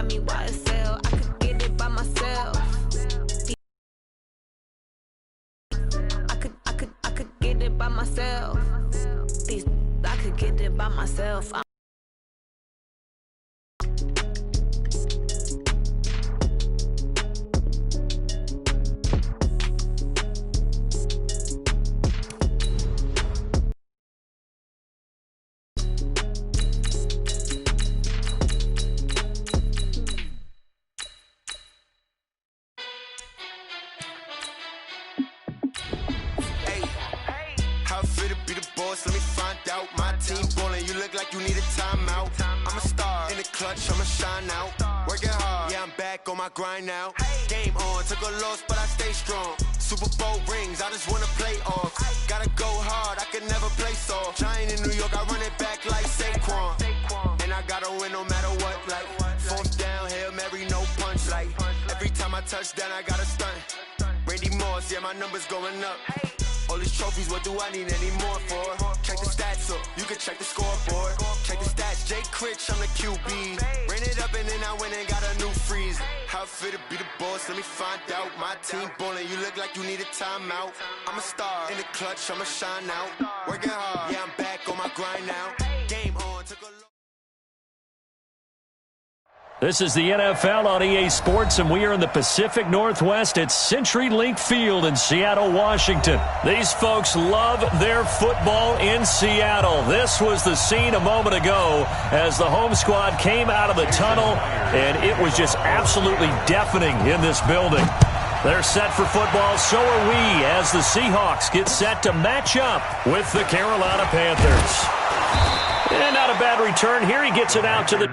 got me YSL. I could get it by myself. I could get it by myself. I could get it by myself. Let me find out. My team ballin', you look like you need a timeout. I'm a star in the clutch, I'ma shine out. Working hard, yeah, I'm back on my grind now. Game on, took a loss, but I stay strong. Super Bowl rings, I just wanna play off. Gotta go hard, I can never play soft. Giant in New York, I run it back like Saquon. And I gotta win no matter what, like fourth down, Hail Mary, no punch. Like every time I touch down, I gotta stunt. Randy Moss, yeah, my numbers going up. All these trophies, what do I need any more for? Check the stats up, you can check the scoreboard. Check the stats, Jay Critch, I'm the QB. Ran it up and then I went and got a new freeze. How fit to be the boss, let me find out. My team ballin', you look like you need a timeout. I'm a star in the clutch, I'ma shine out. Working hard, yeah, I'm back on my grind now. Game on, took a look. This is the NFL on EA Sports, and we are in the Pacific Northwest at CenturyLink Field in Seattle, Washington. These folks love their football in Seattle. This was the scene a moment ago as the home squad came out of the tunnel, and it was just absolutely deafening in this building. They're set for football, so are we, as the Seahawks get set to match up with the Carolina Panthers. And not a bad return here. He gets it out to the...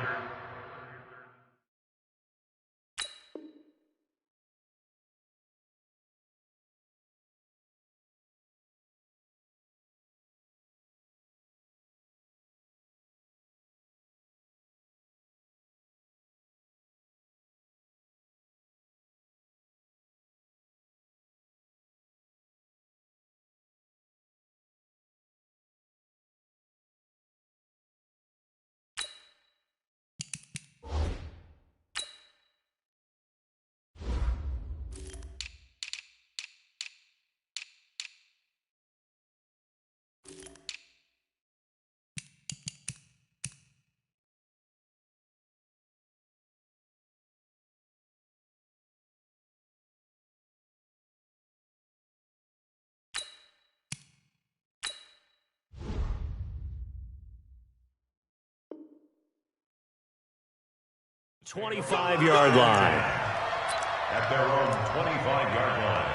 ...25-yard line. At their own 25-yard line.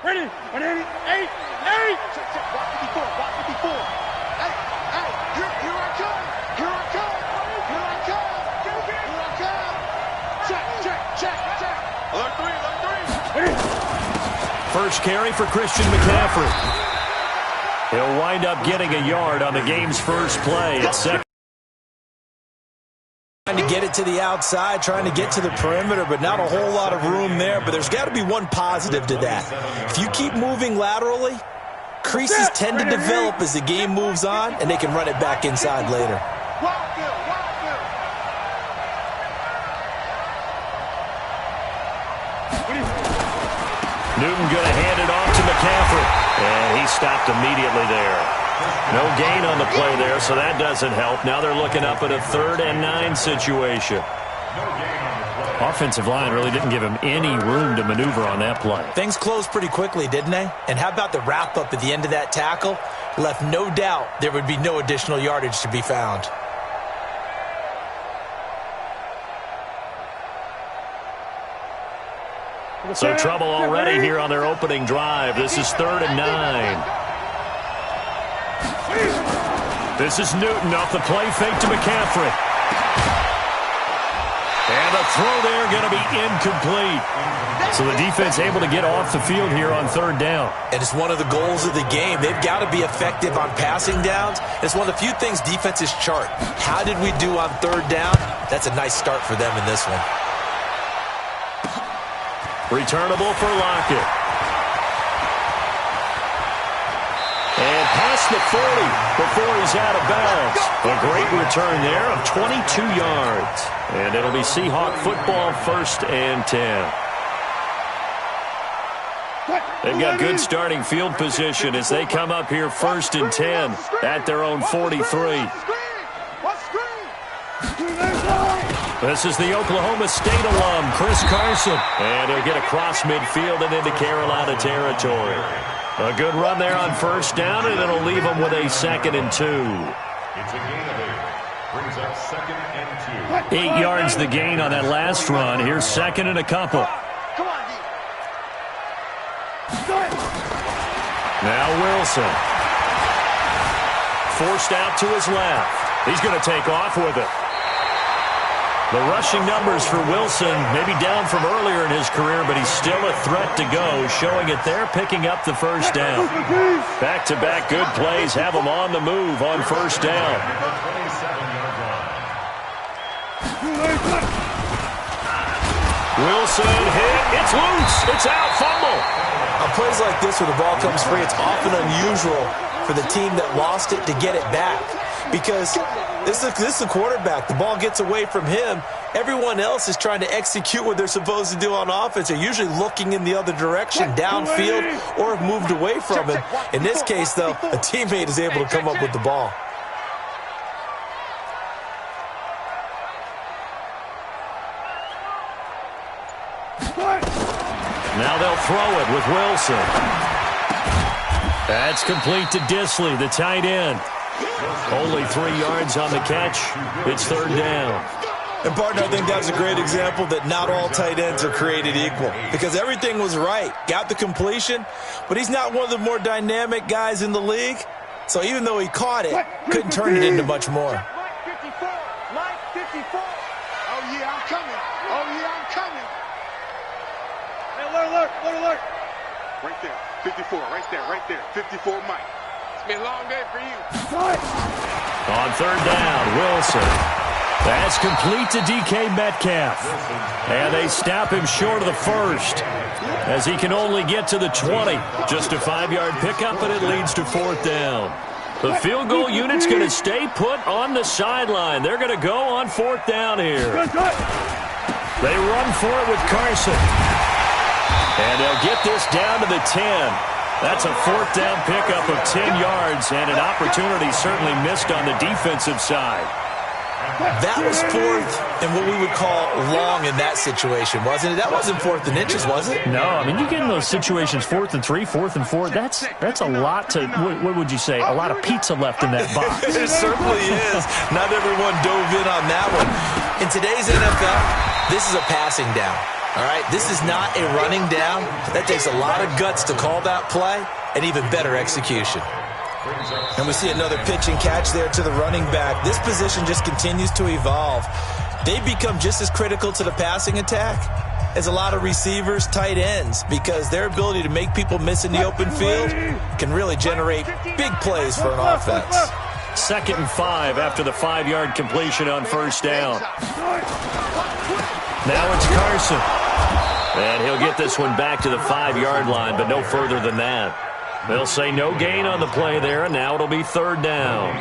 Ready, 188, 8. Watch it before, watch it before. Hey, here I come, here I come, here I come, here I come. Check. Alert three. First carry for Christian McCaffrey. He'll wind up getting a yard on the game's first play at second. Trying to get it to the outside, trying to get to the perimeter, but not a whole lot of room there. But there's got to be one positive to that. If you keep moving laterally, creases tend to develop as the game moves on, and they can run it back inside later. Newton going to hand it off to McCaffrey, and he stopped immediately there. No gain on the play there, so that doesn't help. Now they're looking up at a 3rd and 9 situation. Offensive line really didn't give him any room to maneuver on that play. Things closed pretty quickly, didn't they? And how about the wrap-up at the end of that tackle? Left no doubt there would be no additional yardage to be found. So trouble already here on their opening drive. This is 3rd and 9. This is Newton off the play fake to McCaffrey. And the throw there going to be incomplete. So the defense able to get off the field here on third down. And it's one of the goals of the game. They've got to be effective on passing downs. It's one of the few things defenses chart. How did we do on third down? That's a nice start for them in this one. Returnable for Lockett. And past the 40 before he's out of bounds. A great return there of 22 yards. And it'll be Seahawk football, 1st and 10. They've got good starting field position as they come up here 1st and 10 at their own 43. This is the Oklahoma State alum, Chris Carson. And he'll get across midfield and into Carolina territory. A good run there on 1st down, and it'll leave them with a 2nd and 2. It's a gain of 8. Brings up 2nd and 2. 8 yards the gain on that last run. Here's 2nd and a couple. Now Wilson. Forced out to his left. He's going to take off with it. The rushing numbers for Wilson, maybe down from earlier in his career, but he's still a threat to go, showing it there, picking up the 1st down. Back-to-back good plays have him on the move on 1st down. Wilson hit. It's loose. It's out. Fumble. On plays like this where the ball comes free, it's often unusual for the team that lost it to get it back. Because this is the quarterback. The ball gets away from him. Everyone else is trying to execute what they're supposed to do on offense. They're usually looking in the other direction, downfield, or have moved away from him. In this case, though, a teammate is able to come up with the ball. Now they'll throw it with Wilson. That's complete to Disley, the tight end. Only 3 yards on the catch. It's 3rd down. And, partner, I think that's a great example that not all tight ends are created equal. Because everything was right. Got the completion, but he's not one of the more dynamic guys in the league. So even though he caught it, couldn't turn it into much more. Mike 54. Mike 54. Oh, yeah, I'm coming. Oh, yeah, I'm coming. Hey, alert. Right there. 54. Right there. 54, Mike. It's been a long day for you. On 3rd down, Wilson. That's complete to DK Metcalf. And they stop him short of the 1st as he can only get to the 20. Just a 5-yard pickup, and it leads to 4th down. The field goal unit's going to stay put on the sideline. They're going to go on 4th down here. They run for it with Carson. And they'll get this down to the 10. That's a 4th down pickup of 10 yards, and an opportunity certainly missed on the defensive side. That was 4th and what we would call long in that situation, wasn't it? That wasn't 4th and inches, was it? No, I mean, you get in those situations 4th and 3, 4th and 4. That's a lot to, what would you say, a lot of pizza left in that box. It certainly is. Not everyone dove in on that one. In today's NFL, this is a passing down. All right, this is not a running down. That takes a lot of guts to call that play, and even better execution. And we see another pitch and catch there to the running back. This position just continues to evolve. They become just as critical to the passing attack as a lot of receivers, tight ends, because their ability to make people miss in the open field can really generate big plays for an offense. 2nd and 5 after the 5-yard completion on 1st down. Now it's Carson. And he'll get this one back to the 5-yard line, but no further than that. They'll say no gain on the play there, and now it'll be 3rd down.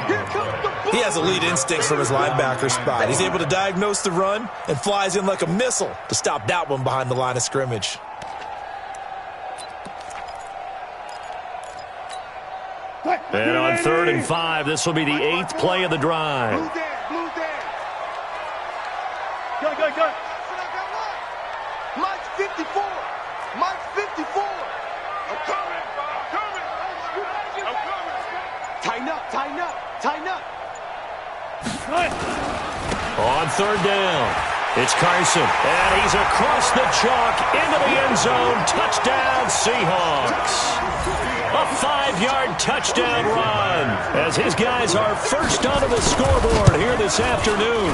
He has elite instincts from his linebacker spot. He's able to diagnose the run and flies in like a missile to stop that one behind the line of scrimmage. And on 3rd and 5, this will be the 8th play of the drive. Blue down. Go. Mike 54. Mike 54. I'm coming. Tighten up. On 3rd down, it's Carson. And he's across the chalk into the end zone. Touchdown, Seahawks. A 5-yard touchdown run as his guys are first onto the scoreboard here this afternoon.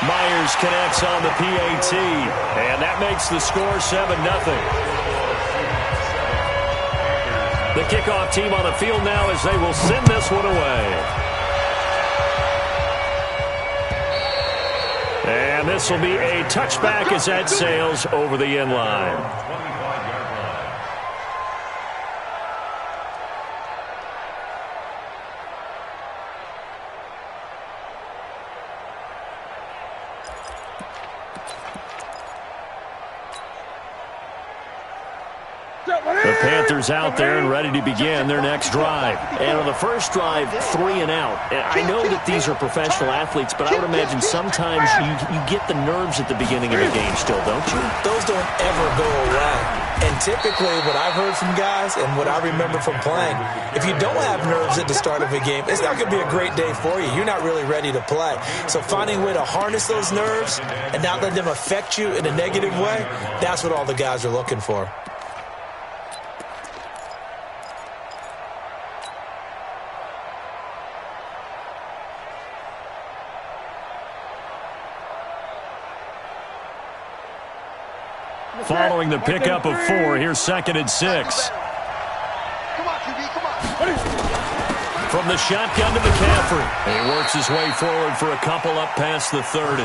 Myers connects on the PAT, and that makes the score 7-0. The kickoff team on the field now as they will send this one away. And this will be a touchback as that sails over the end line. The Panthers out there and ready to begin their next drive. And on the first drive, 3 and out. I know that these are professional athletes, but I would imagine sometimes you get the nerves at the beginning of a game still, don't you? Those don't ever go away. And typically what I've heard from guys and what I remember from playing, if you don't have nerves at the start of a game, it's not going to be a great day for you. You're not really ready to play. So finding a way to harness those nerves and not let them affect you in a negative way, that's what all the guys are looking for. Following the pickup of 4, here's 2nd and 6. Come on, QB, come on. From the shotgun to McCaffrey. He works his way forward for a couple up past the 30.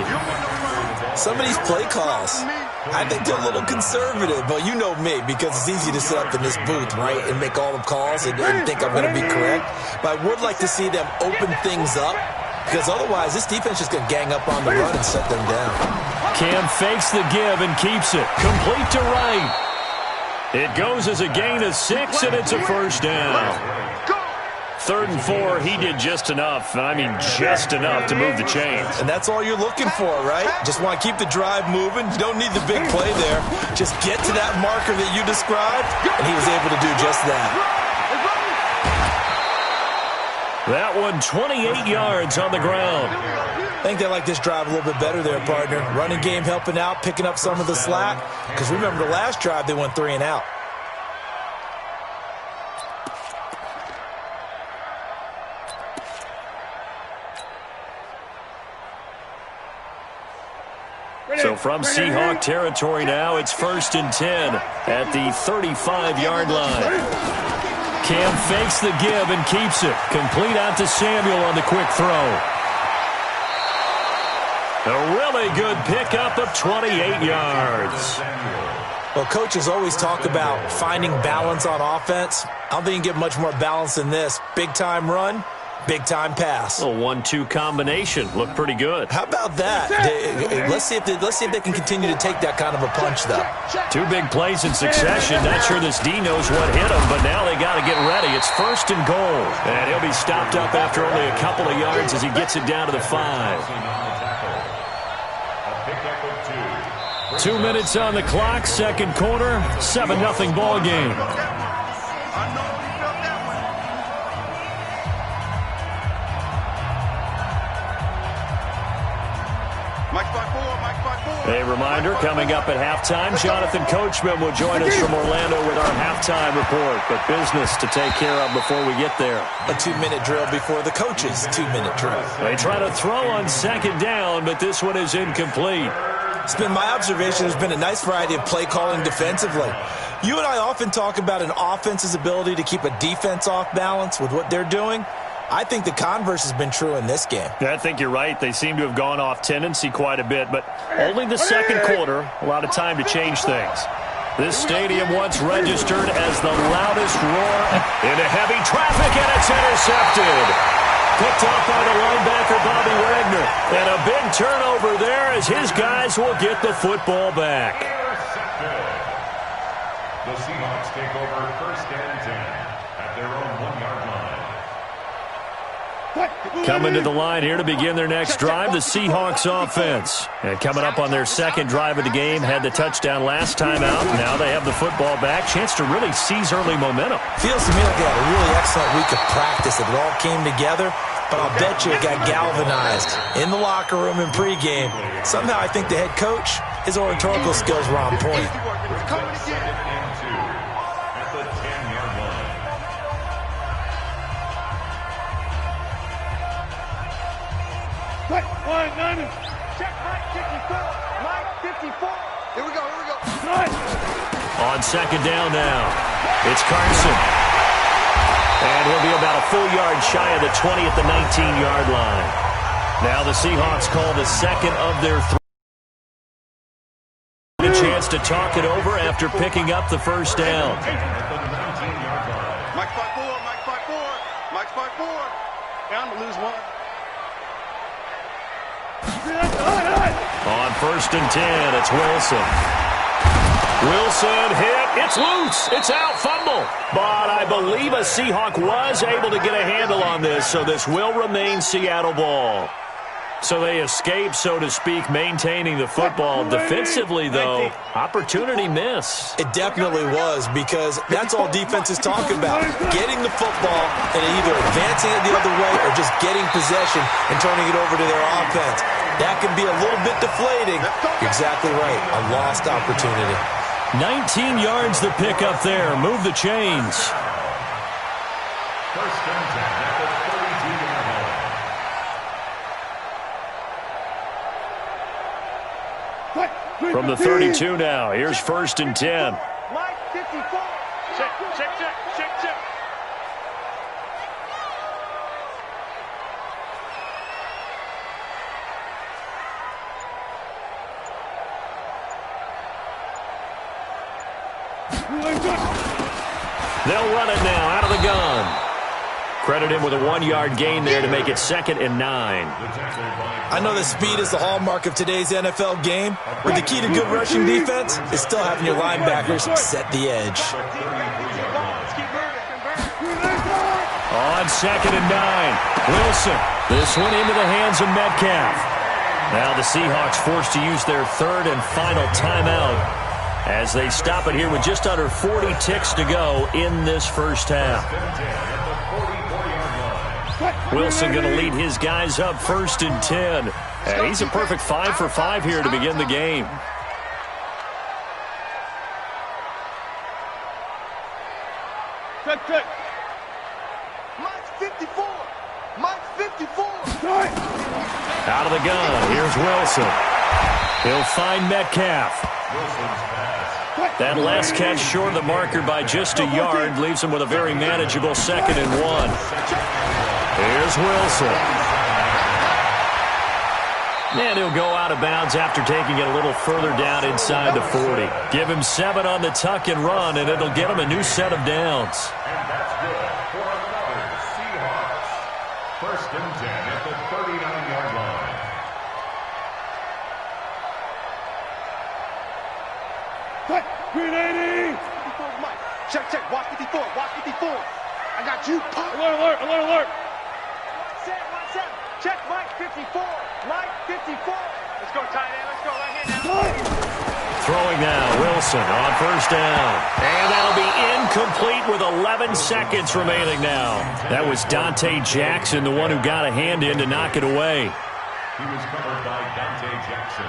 Some of these play calls, I think they're a little conservative, but you know me, because it's easy to sit up in this booth, right, and make all the calls and think I'm going to be correct. But I would like to see them open things up, because otherwise this defense is going to gang up on the run and shut them down. Cam fakes the give and keeps it. Complete to right. It goes as a gain of 6, and it's a first down. 3rd and 4, he did just enough, and I mean just enough to move the chains. And that's all you're looking for, right? Just want to keep the drive moving. You don't need the big play there. Just get to that marker that you described, and he was able to do just that. That one 28 yards on the ground. I think they like this drive a little bit better there, partner. Running game helping out, picking up some of the slack. Because remember the last drive, they went 3 and out. So from Seahawk territory now, it's 1st and 10 at the 35-yard line. Cam fakes the give and keeps it. Complete out to Samuel on the quick throw. A really good pickup of 28 yards. Well, coaches always talk about finding balance on offense. I don't think you can get much more balance than this. Big-time run, big-time pass. A 1-2 combination. Looked pretty good. How about that? Let's see if they can continue to take that kind of a punch, though. 2 big plays in succession. Not sure this D knows what hit him, but now they got to get ready. It's 1st and goal. And he'll be stopped up after only a couple of yards as he gets it down to the 5. 2 minutes on the clock, 2nd quarter, 7-0 ball game. A reminder, coming up at halftime, Jonathan Coachman will join us from Orlando with our halftime report. But business to take care of before we get there. A 2-minute drill before the coach's 2-minute drill. They try to throw on 2nd down, but this one is incomplete. It's been my observation there's been a nice variety of play calling defensively. You and I often talk about an offense's ability to keep a defense off balance with what they're doing. I think the converse has been true in this game. I think you're right. They seem to have gone off tendency quite a bit, but only the 2nd quarter, a lot of time to change things. This stadium once registered as the loudest roar into heavy traffic, and it's intercepted. Picked off by the linebacker, Bobby Wagner. And a big turnover there as his guys will get the football back. The Seahawks take over 1st and 10 at their own 1-yard line. Coming to the line here to begin their next drive, the Seahawks offense. And coming up on their 2nd drive of the game, had the touchdown last time out. Now they have the football back. Chance to really seize early momentum. Feels to me like they had a really excellent week of practice. It all came together, but I'll bet you it got galvanized in the locker room in pregame. Somehow I think the head coach, his oratorical skills were on point. Check. Mike 54. Here we go. On second down now, it's Carson. And he'll be about a full yard shy of the 20 at the 19-yard line. Now the Seahawks call the second of their three. A chance to talk it over after picking up the first down. Mike 5-4. Mike's 5-4. I'm going to lose one. On first and 10, it's Wilson. Wilson hit. It's loose. It's out. Fumble. But I believe a Seahawk was able to get a handle on this, so this will remain Seattle ball. So they escape, so to speak, maintaining the football. Defensively, though, opportunity miss. It definitely was, because that's all defense is talking about. Getting the football and either advancing it the other way or just getting possession and turning it over to their offense. That can be a little bit deflating. You're exactly right. A lost opportunity. 19 yards the pick up there. Move the chains. First and 10 at the 32-yard line. From the 32 now, here's first and 10. Mike 54. Check. They'll run it now out of the gun. Credit him with a 1-yard gain there to make it second and 9. I know that speed is the hallmark of today's NFL game, but the key to good rushing defense is still having your linebackers set the edge. On second and 9, Wilson. This one into the hands of Metcalf. Now the Seahawks forced to use their third and final timeout as they stop it here with just under 40 ticks to go in this first half. Wilson going to lead his guys up first and 10. And he's a perfect 5 for 5 here to begin the game. Check. Mike's 54. Mike's 54. Out of the gun, here's Wilson. He'll find Metcalf. That last catch short of the marker by just a yard leaves him with a very manageable second and 1. Here's Wilson. And he'll go out of bounds after taking it a little further down inside the 40. Give him 7 on the tuck and run, and it'll get him a new set of downs. And that's good for another Seahawks. First and 10 at the 39-yard line. Green 80. Mike. Check. Watch 54. I got you. Alert. Set. Check Mike 54. Mike 54. Let's go, tight end. Let's go right here now. Throwing now, Wilson on first down. And that'll be incomplete with 11 seconds remaining now. That was Dante Jackson, the one who got a hand in to knock it away. He was covered by Dante Jackson.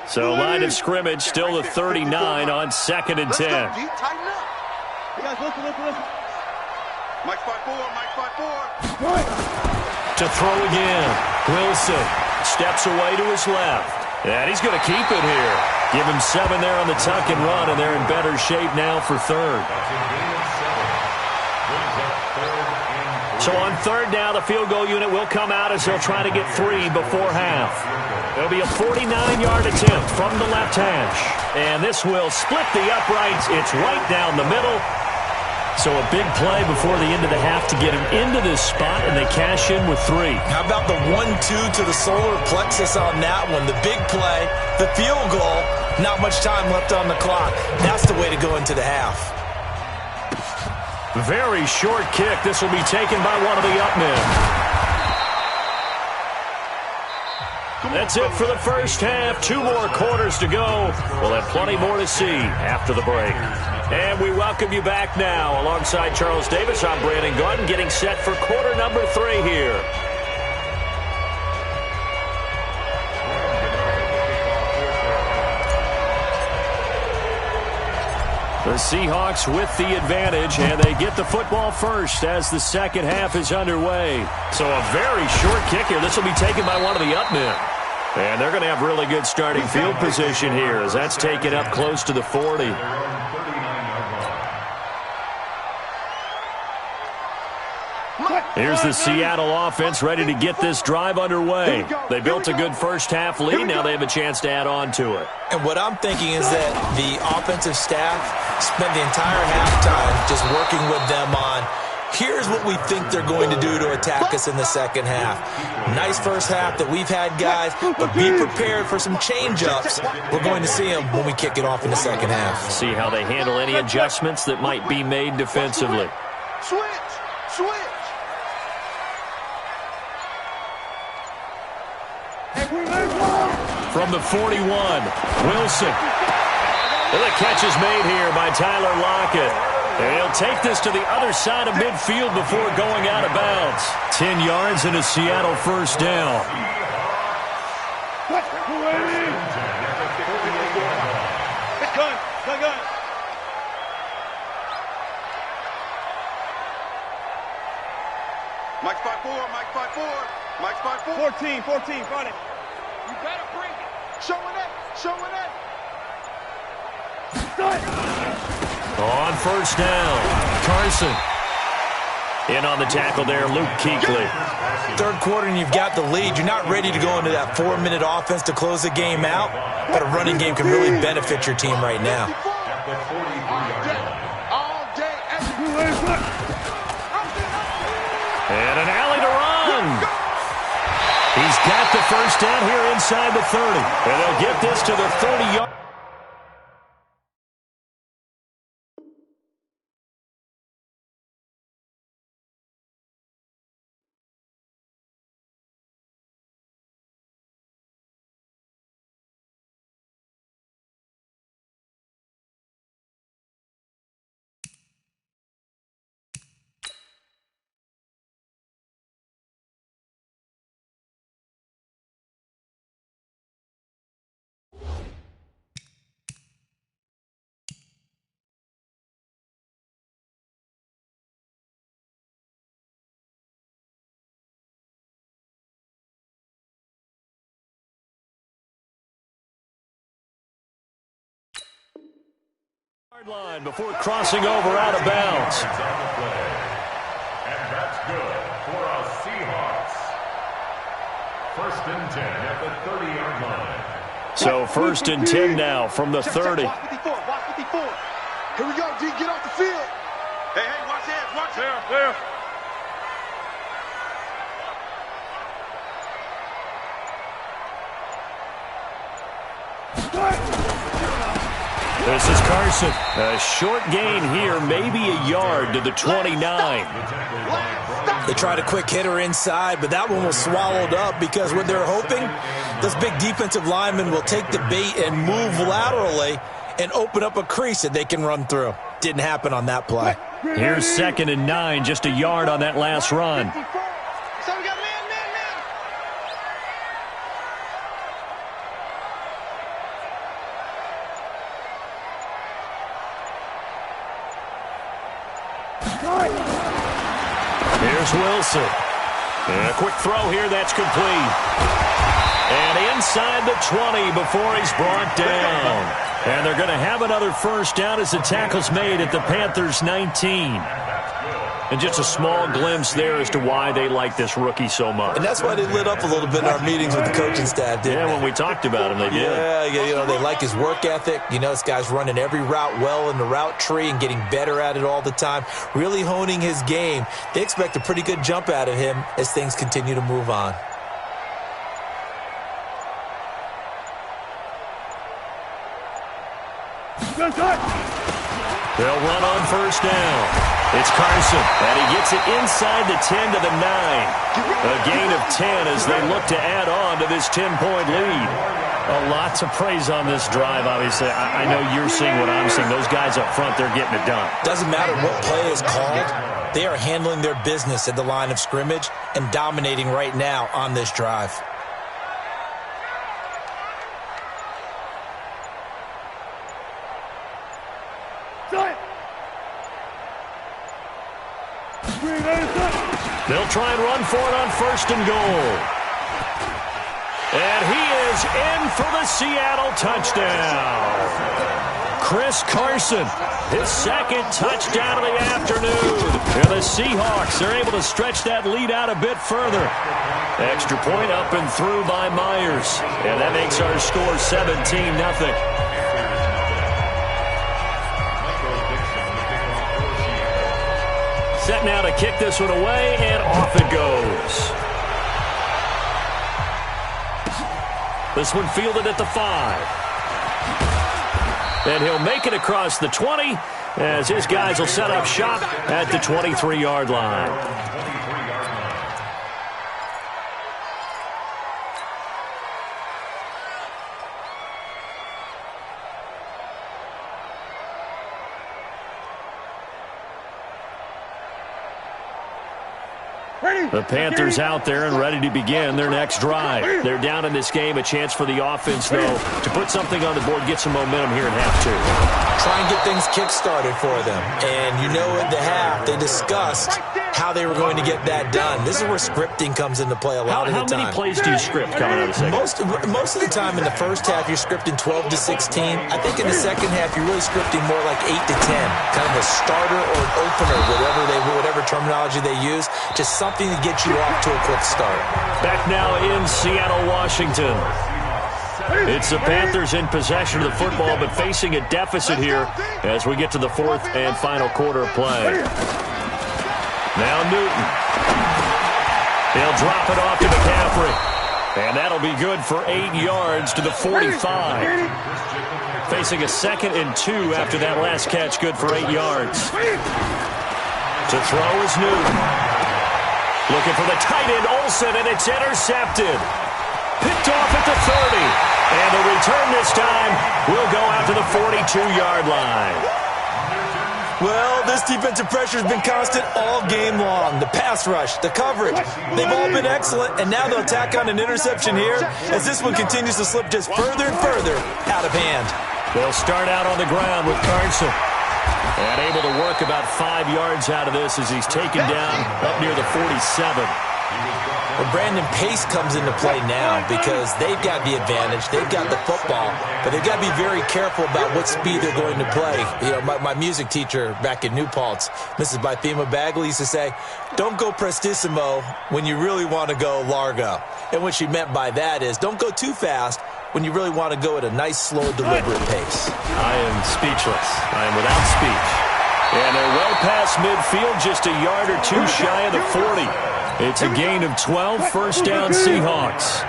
So line of scrimmage still the 39 on second and 10. Tighten up. You guys listen. Mike's 5-4. To throw again. Wilson steps away to his left. And he's going to keep it here. Give him 7 there on the tuck and run, and they're in better shape now for third. So on third down, the field goal unit will come out as they'll try to get 3 before half. It'll be a 49-yard attempt from the left hash. And this will split the uprights. It's right down the middle. So a big play before the end of the half to get him into this spot, and they cash in with 3. How about the 1-2 to the solar plexus on that one? The big play, the field goal, not much time left on the clock. That's the way to go into the half. Very short kick. This will be taken by one of the up men. That's it for the first half. 2 more quarters to go. We'll have plenty more to see after the break. And we welcome you back now. Alongside Charles Davis, I'm Brandon Gunn, getting set for quarter number 3 here. The Seahawks with the advantage, and they get the football first as the second half is underway. So a very short kick here. This will be taken by one of the up men. And they're going to have really good starting field position here as that's taken up close to the 40. Here's the Seattle offense ready to get this drive underway. They built a good first-half lead. Now they have a chance to add on to it. And what I'm thinking is that the offensive staff spent the entire halftime just working with them on, here's what we think they're going to do to attack us in the second half. Nice first half that we've had, guys, but be prepared for some change-ups. We're going to see them when we kick it off in the second half. See how they handle any adjustments that might be made defensively. Switch. From the 41, Wilson. And the catch is made here by Tyler Lockett. And he'll take this to the other side of midfield before going out of bounds. 10 yards and a Seattle first down. Gun. Mike 5-4. 14, got it. You better bring it. Showing it. On first down, Carson. In on the tackle there, Luke Kuechly. Third quarter and you've got the lead. You're not ready to go into that 4-minute offense to close the game out, but a running game can really benefit your team right now. All day. And an alley to run. He's got the first down here inside the 30. And they'll get this to the 30-yard. Line before crossing over out of bounds. And that's good for our Seahawks. First and 10 at the 30-yard line. So first and 10 now from the 30. Watch 54. Here we go, D. Get off the field. Hey, watch hands. There. This is Carson. A short gain here, maybe a yard to the 29. They tried a quick hitter inside, but that one was swallowed up because what they're hoping, this big defensive lineman will take the bait and move laterally and open up a crease that they can run through. Didn't happen on that play. Here's 2nd and 9, just a yard on that last run. So we got man. Here's Wilson. And a quick throw here, that's complete. And inside the 20 before he's brought down. And they're going to have another first down as the tackle's made at the Panthers' 19. And just a small glimpse there as to why they like this rookie so much. And that's why they lit up a little bit in our meetings with the coaching staff, didn't they? When we talked about him, they did. Yeah, they like his work ethic. This guy's running every route well in the route tree and getting better at it all the time, really honing his game. They expect a pretty good jump out of him as things continue to move on. They'll run on first down. It's Carson, and he gets it inside the 10 to the 9. A gain of 10 as they look to add on to this 10-point lead. A lot to praise on this drive, obviously. I know you're seeing what I'm seeing. Those guys up front, they're getting it done. Doesn't matter what play is called. They are handling their business at the line of scrimmage and dominating right now on this drive. They'll try and run for it on 1st and goal. And he is in for the Seattle touchdown. Chris Carson, his 2nd touchdown of the afternoon. And the Seahawks are able to stretch that lead out a bit further. Extra point up and through by Myers. And that makes our score 17-0. Set now to kick this one away, and off it goes. This one fielded at the 5. And he'll make it across the 20 as his guys will set up shop at the 23-yard line. The Panthers out there and ready to begin their next drive. They're down in this game. A chance for the offense, though, to put something on the board, get some momentum here in half 2. Try and get things kick-started for them. And you know at the half, they discussed how they were going to get that done. This is where scripting comes into play a lot of the time. How many plays do you script coming out of the second? Most of the time in the first half, you're scripting 12 to 16. I think in the second half, you're really scripting more like 8 to 10. Kind of a starter or an opener, whatever terminology they use. Just something to get you off to a quick start. Back now in Seattle, Washington. It's the Panthers in possession of the football, but facing a deficit here as we get to the 4th and final quarter of play. Now Newton. He'll drop it off to McCaffrey. And that'll be good for 8 yards to the 45. Facing a 2nd and 2 after that last catch, good for 8 yards. To throw is Newton. Looking for the tight end, Olsen, and it's intercepted. Picked off at the 30. And the return this time will go out to the 42-yard line. Well, this defensive pressure has been constant all game long. The pass rush, the coverage, they've all been excellent, and now they'll tack on an interception here as this one continues to slip just further and further out of hand. They'll start out on the ground with Carson. And able to work about 5 yards out of this as he's taken down up near the 47. Well, Brandon, pace comes into play now because they've got the advantage. They've got the football, but they've got to be very careful about what speed they're going to play. You know, my music teacher back in New Paltz, Mrs. Bythema Bagley, used to say, don't go prestissimo when you really want to go largo. And what she meant by that is don't go too fast when you really want to go at a nice, slow, deliberate pace. I am speechless. I am without speech. And they're well past midfield, just a yard or 2 shy of the 40. It's a gain of 12, 1st down Seahawks.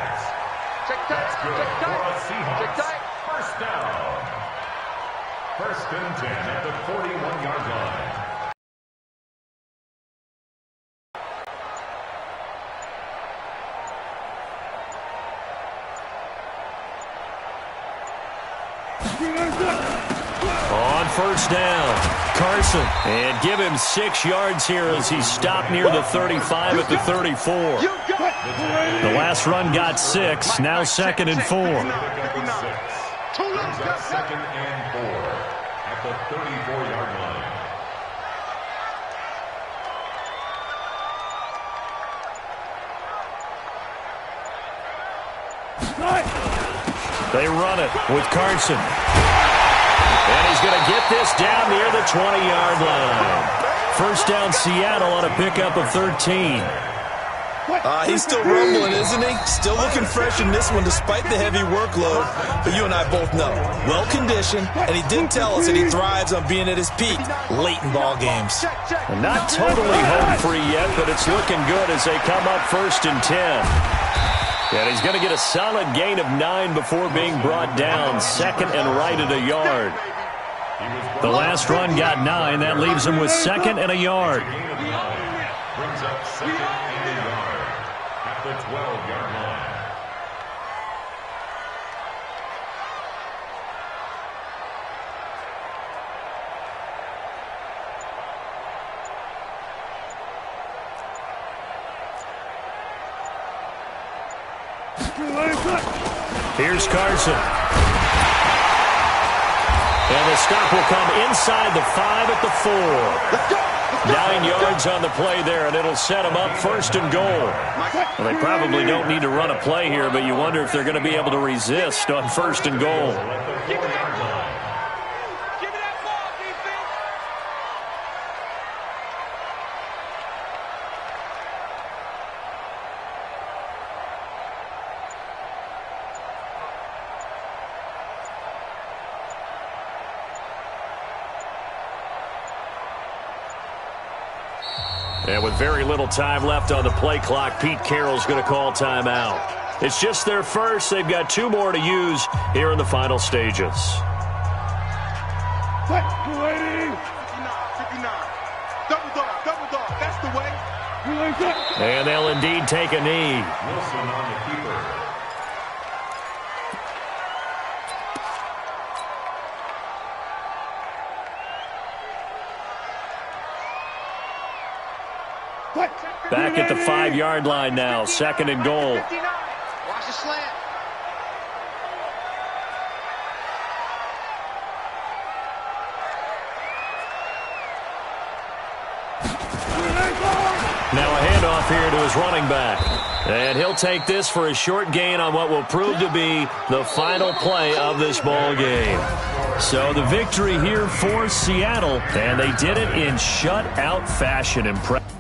First down. 1st and 10 at the 41-yard line. On 1st down, Carson. And give him 6 yards here as he stopped near the 35 at the 34. The last run got 6, now 2nd and 4. 2nd and 4 at the 34-yard line. They run it with Carson. And he's going to get this down near the 20-yard line. 1st down Seattle on a pickup of 13. He's still rumbling, isn't he? Still looking fresh in this one despite the heavy workload. But you and I both know, well-conditioned, and he did tell us that he thrives on being at his peak late in ball games. And not totally home free yet, but it's looking good as they come up 1st and 10. And he's going to get a solid gain of 9 before being brought down. 2nd and right at a yard. The last run got 9. That leaves him with 2nd and a yard. Brings up 2nd and a yard at the 12-yard line. Here's Carson. And the stop will come inside the 5 at the 4. 9 yards on the play there, and it'll set them up first and goal. Well, they probably don't need to run a play here, but you wonder if they're going to be able to resist on first and goal. And with very little time left on the play clock, Pete Carroll's going to call timeout. It's just their first. They've got 2 more to use here in the final stages. 59, 59. Double dog, that's the way. And they'll indeed take a knee. Wilson on the keeper. Back at the 5-yard line now, second and goal. Watch the slant. Now a handoff here to his running back. And he'll take this for a short gain on what will prove to be the final play of this ball game. So the victory here for Seattle, and they did it in shutout fashion. Impressive.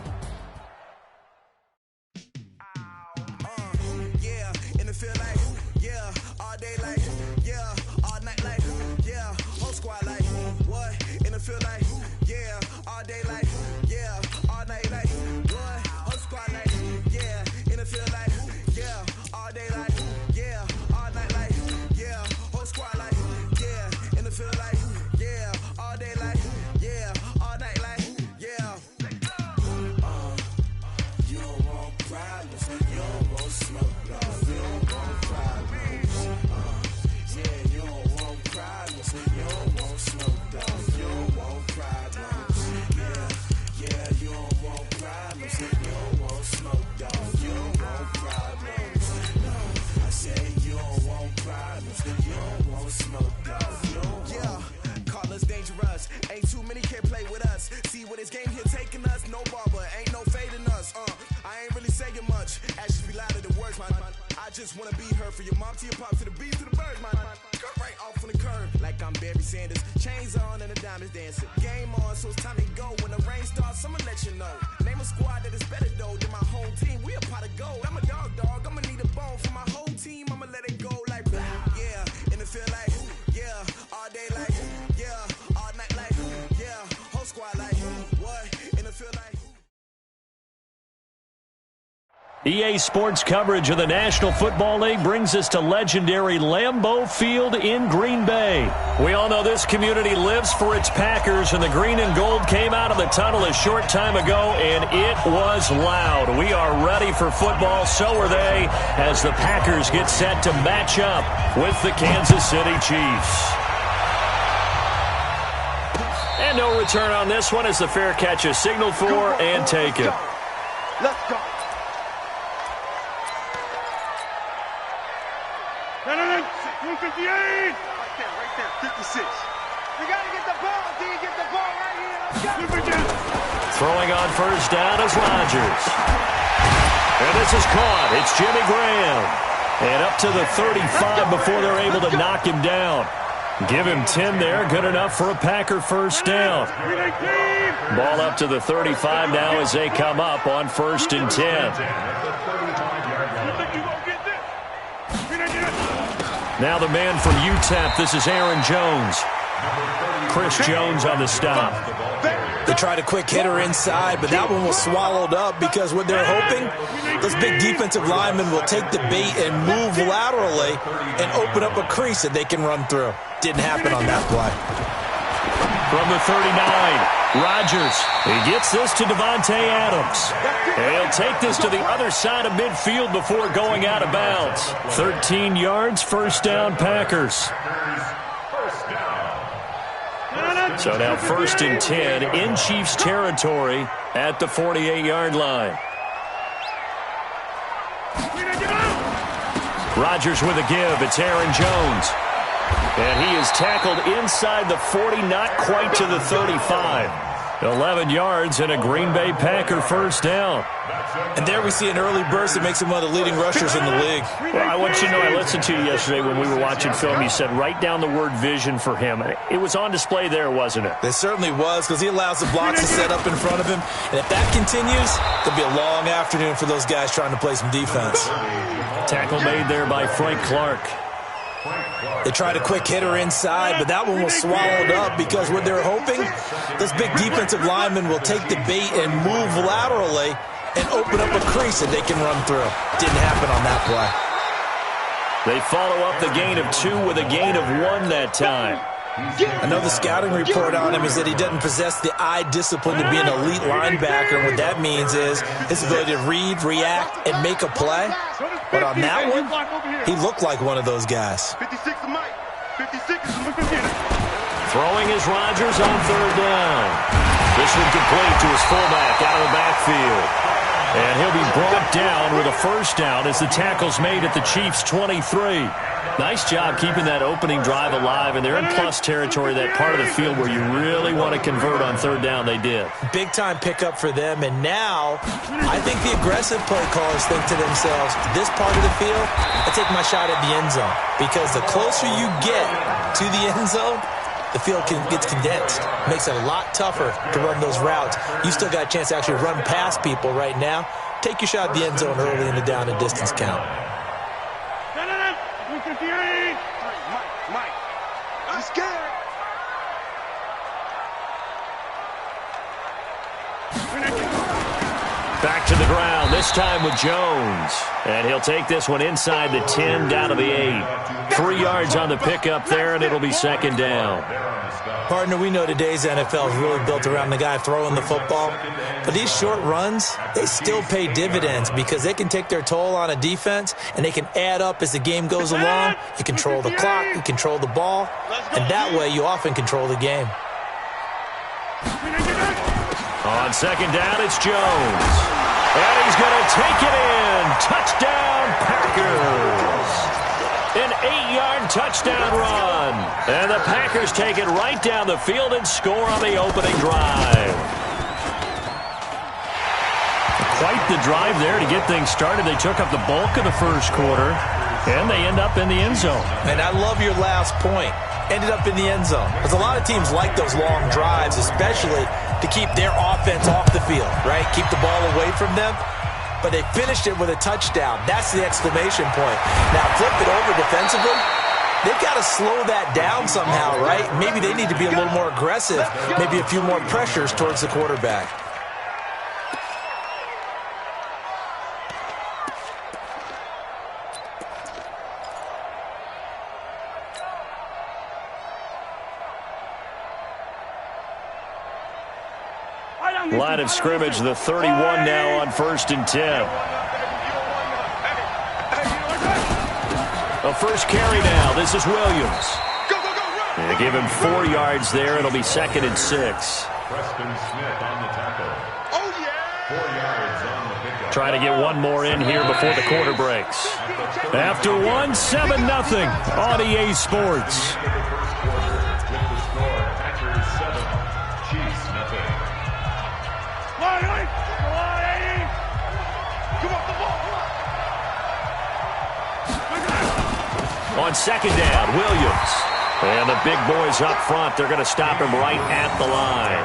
EA Sports coverage of the National Football League brings us to legendary Lambeau Field in Green Bay. We all know this community lives for its Packers, and the green and gold came out of the tunnel a short time ago, and it was loud. We are ready for football, so are they, as the Packers get set to match up with the Kansas City Chiefs. And no return on this one as the fair catch is signaled for and taken. Let's go. 58! Right there, 56. We got to get the ball, D. Get the ball right here. Throwing on first down is Rodgers. And this is caught. It's Jimmy Graham. And up to the 35 before they're able to knock him down. Give him 10 there. Good enough for a Packer first down. Ball up to the 35 now as they come up on first and 10. Now the man from UTEP, this is Aaron Jones. Chris Jones on the stop. They tried a quick hitter inside, but that one was swallowed up because what they're hoping, those big defensive linemen will take the bait and move laterally and open up a crease that they can run through. Didn't happen on that play. From the 39, Rodgers. He gets this to Devontae Adams. And he'll take this to the other side of midfield before going out of bounds. 13 yards, first down, Packers. So now first and 10 in Chiefs territory at the 48-yard line. Rodgers with a give. It's Aaron Jones. And he is tackled inside the 40, not quite to the 35. 11 yards and a Green Bay Packer first down. And there we see an early burst that makes him one of the leading rushers in the league. Well, I want you to know, I listened to you yesterday when we were watching film. You said write down the word vision for him. It was on display there, wasn't it? It certainly was, because he allows the blocks to set up in front of him. And if that continues, there'll be a long afternoon for those guys trying to play some defense. Tackle made there by Frank Clark. They tried a quick hitter inside, but that one was swallowed up because what they're hoping, those big defensive linemen will take the bait and move laterally and open up a crease that they can run through. Didn't happen on that play. They follow up the gain of 2 with a gain of 1 that time. I know the scouting report on him is that he doesn't possess the eye discipline to be an elite linebacker. And what that means is his ability to read, react, and make a play. But on that one, he looked like one of those guys. 56 is Mike. 56 is looking at it. Throwing is Rodgers on third down. This one complete to his fullback out of the backfield. And he'll be brought down with a first down as the tackle's made at the Chiefs' 23. Nice job keeping that opening drive alive, and they're in plus territory, that part of the field where you really want to convert on third down. They did. Big-time pickup for them, and now I think the aggressive play callers think to themselves, this part of the field, I take my shot at the end zone, because the closer you get to the end zone, the field gets condensed. Makes it a lot tougher to run those routes. You still got a chance to actually run past people right now. Take your shot at the end zone early in the down and distance count. Mike, I'm scared. Back to the ground, this time with Jones. And he'll take this one inside the 10, down to the 8. 3 yards on the pickup there, and it'll be second down. Partner, we know today's NFL is really built around the guy throwing the football. But these short runs, they still pay dividends because they can take their toll on a defense, and they can add up as the game goes along. You control the clock, you control the ball, and that way you often control the game. On second down, it's Jones. And he's going to take it in. Touchdown, Packers. An 8-yard touchdown run. And the Packers take it right down the field and score on the opening drive. Quite the drive there to get things started. They took up the bulk of the first quarter, and they end up in the end zone. And I love your last point. Ended up in the end zone. Because a lot of teams like those long drives, especially to keep their offense off the field, right? Keep the ball away from them. But they finished it with a touchdown. That's the exclamation point. Now, flip it over defensively. They've got to slow that down somehow, right? Maybe they need to be a little more aggressive. Maybe a few more pressures towards the quarterback. Line of scrimmage, the 31 now on 1st and 10. A first carry now. This is Williams. They give him 4 yards there. It'll be 2nd and 6. Preston Smith on the tackle. 4 yards on the pickup. Trying to get one more in here before the quarter breaks. After 1, 7-0 on EA Sports. On second down, Williams. And the big boys up front, they're going to stop him right at the line.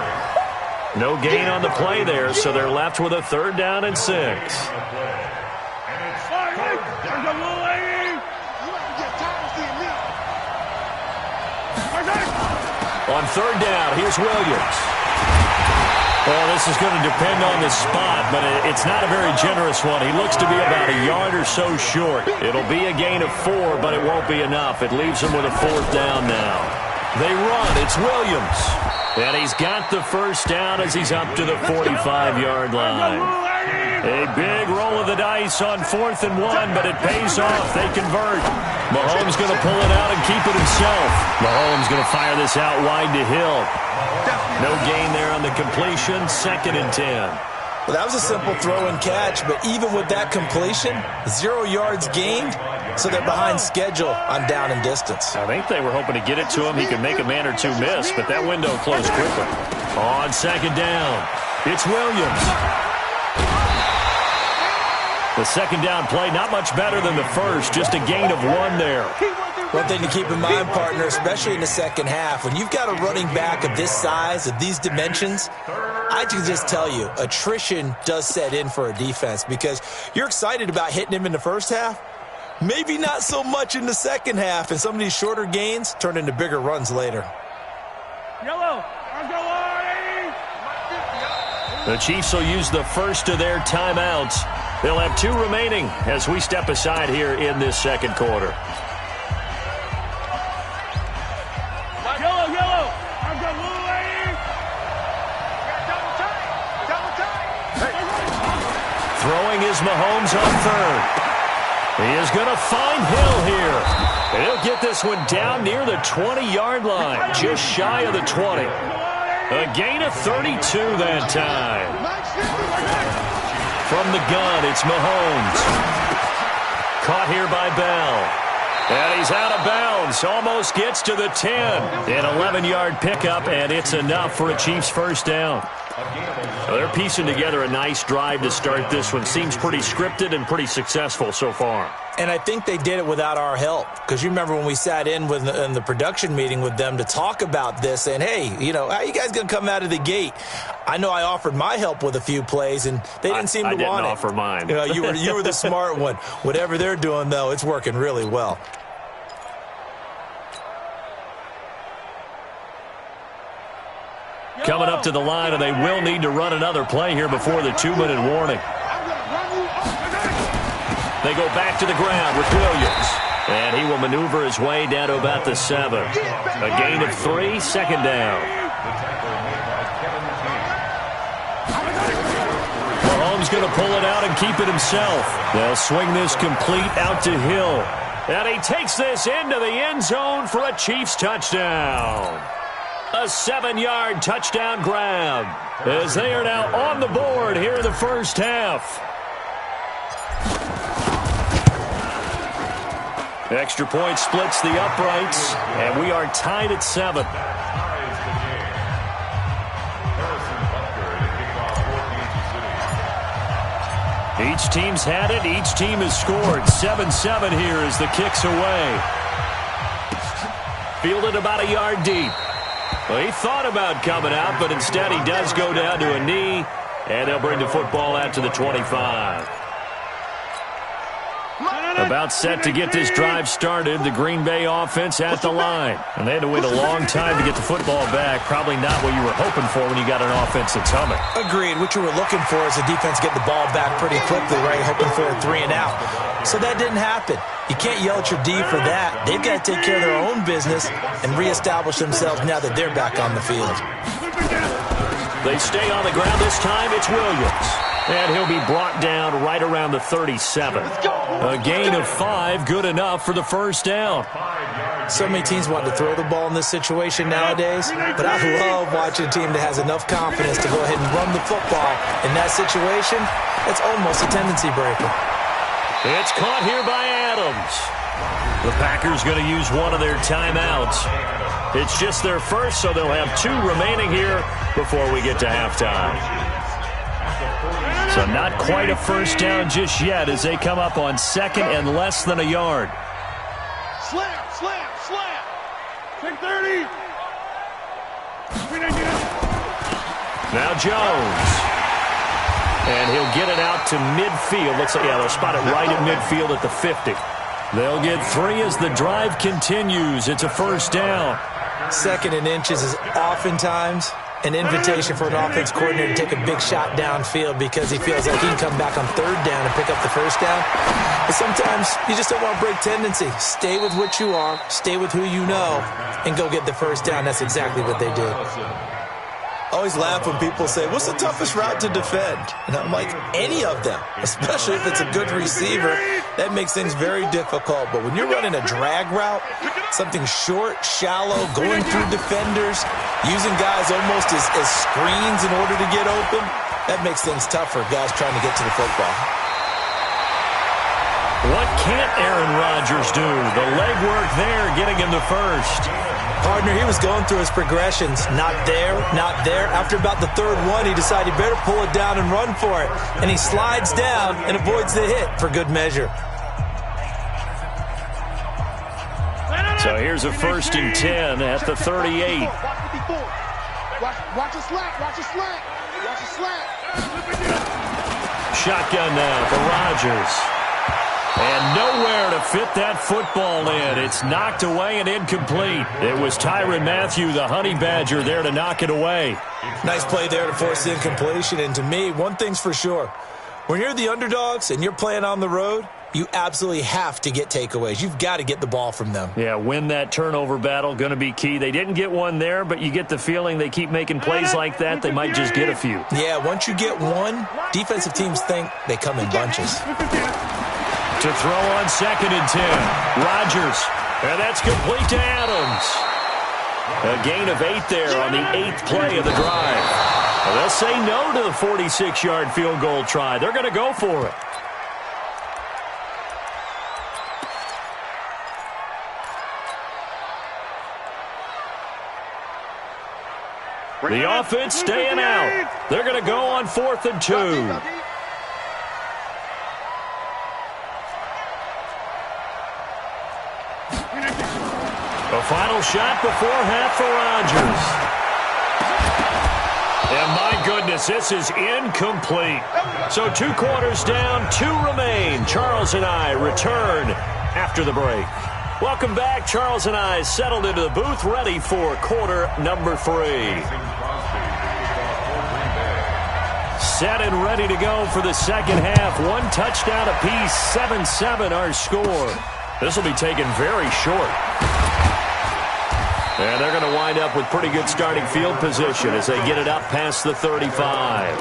No gain on the play there, so they're left with a 3rd down and 6. On 3rd down, here's Williams. Well, this is going to depend on the spot, but it's not a very generous one. He looks to be about a yard or so short. It'll be a gain of 4, but it won't be enough. It leaves him with a 4th down now. They run. It's Williams. And he's got the first down as he's up to the 45-yard line. A big roll of the dice on 4th and 1, but it pays off. They convert. Mahomes going to pull it out and keep it himself. Mahomes going to fire this out wide to Hill. No gain there on the completion, 2nd and 10. Well, that was a simple throw and catch, but even with that completion, 0 yards gained, so they're behind schedule on down and distance. I think they were hoping to get it to him. He could make a man or two miss, but that window closed quickly. On second down, it's Williams. The second down play, not much better than the first, just a gain of 1 there. One thing to keep in mind, partner, especially in the second half, when you've got a running back of this size, of these dimensions, I can just tell you, attrition does set in for a defense because you're excited about hitting him in the first half. Maybe not so much in the second half, and some of these shorter gains turn into bigger runs later. Yellow. The Chiefs will use the first of their timeouts. They'll have 2 remaining as we step aside here in this second quarter. Yellow. Throwing is Mahomes on third. He is going to find Hill here. And he'll get this one down near the 20-yard line, just shy of the 20. A gain of 32 that time. From the gun, it's Mahomes. Caught here by Bell. And he's out of bounds. Almost gets to the 10. An 11-yard pickup, and it's enough for a Chiefs first down. Well, they're piecing together a nice drive to start this one. Seems pretty scripted and pretty successful so far. And I think they did it without our help. Because you remember when we sat in the production meeting with them to talk about this, and hey, you know, how you guys going to come out of the gate? I know I offered my help with a few plays, and they didn't seem to want it. I didn't offer mine. You know, you were the smart one. Whatever they're doing, though, it's working really well. Coming up to the line, and they will need to run another play here before the 2-minute warning. They go back to the ground with Williams. And he will maneuver his way down to about the 7. A gain of 3, second down. Mahomes going to pull it out and keep it himself. They'll swing this complete out to Hill. And he takes this into the end zone for a Chiefs touchdown. A 7-yard touchdown grab as they are now on the board here in the first half. Extra point splits the uprights, and we are tied at 7. Each team's had it. Each team has scored. 7-7 here as the kick's away. Fielded about a yard deep. Well, he thought about coming out, but instead he does go down to a knee, and they'll bring the football out to the 25. About set to get this drive started, the Green Bay offense at the line. And they had to wait a long time to get the football back. Probably not what you were hoping for when you got an offense that's humming. Agreed. What you were looking for is the defense get the ball back pretty quickly, right? Hoping for a 3 and out. So that didn't happen. You can't yell at your D for that. They've got to take care of their own business and reestablish themselves now that they're back on the field. They stay on the ground this time. It's Williams. And he'll be brought down right around the 37. A gain of 5, good enough for the first down. So many teams want to throw the ball in this situation nowadays, but I love watching a team that has enough confidence to go ahead and run the football. In that situation, it's almost a tendency breaker. It's caught here by Adams. The Packers going to use one of their timeouts. It's just their first, so they'll have 2 remaining here before we get to halftime. So not quite a first down just yet as they come up on second and less than a yard. Slam. 630. Now Jones. And he'll get it out to midfield. Looks like, yeah, they'll spot it right at midfield at the 50. They'll get 3 as the drive continues. It's a first down. Second and inches is oftentimes an invitation for an offense coordinator to take a big shot downfield because he feels like he can come back on third down and pick up the first down. But sometimes you just don't want to break tendency. Stay with what you are, stay with who you know, and go get the first down. That's exactly what they did. I always laugh when people say, what's the toughest route to defend? And I'm like, any of them, especially if it's a good receiver. That makes things very difficult. But when you're running a drag route, something short, shallow, going through defenders, using guys almost as screens in order to get open, that makes things tough for guys trying to get to the football. What can't Aaron Rodgers do? The legwork there getting him the first. Partner, he was going through his progressions. Not there, not there. After about the third one, he decided he better pull it down and run for it. And he slides down and avoids the hit for good measure. So here's a 1st and 10 at the 38. Watch a slant, watch a slant, watch a slant. Shotgun now for Rodgers. And nowhere to fit that football in. It's knocked away and incomplete. It was Tyrann Mathieu, the Honey Badger, there to knock it away. Nice play there to force the incompletion. And to me, one thing's for sure. When you're the underdogs and you're playing on the road, you absolutely have to get takeaways. You've got to get the ball from them. Yeah, win that turnover battle, going to be key. They didn't get one there, but you get the feeling they keep making plays like that, they might just get a few. Yeah, once you get one, defensive teams think they come in bunches. To throw on 2nd and 10. Rodgers. And that's complete to Adams. A gain of 8 there on the 8th play of the drive. Well, they'll say no to the 46-yard field goal try. They're going to go for it. The offense staying out. They're going to go on 4th and 2. A final shot before half for Rodgers. And my goodness, this is incomplete. So 2 quarters down, 2 remain. Charles and I return after the break. Welcome back. Charles and I settled into the booth, ready for quarter number 3. Set and ready to go for the second half. 1 touchdown apiece, 7-7 our score. This will be taken very short. And they're going to wind up with pretty good starting field position as they get it up past the 35.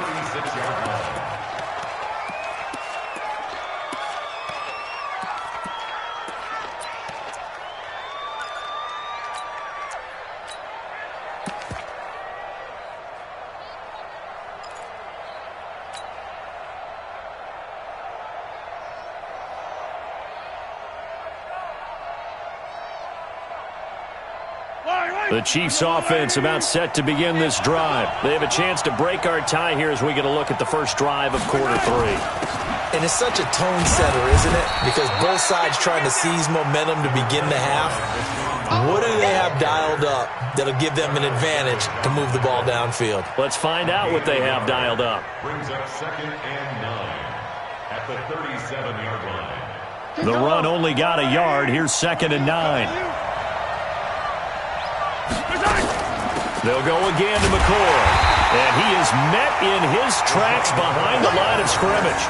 The Chiefs offense about set to begin this drive. They have a chance to break our tie here as we get a look at the first drive of quarter 3. And it's such a tone setter, isn't it? Because both sides trying to seize momentum to begin the half. What do they have dialed up that'll give them an advantage to move the ball downfield? Let's find out what they have dialed up. Brings up 2nd and 9 at the 37-yard line. The run only got a yard. Here's 2nd and 9. They'll go again to McCoy. And he is met in his tracks behind the line of scrimmage.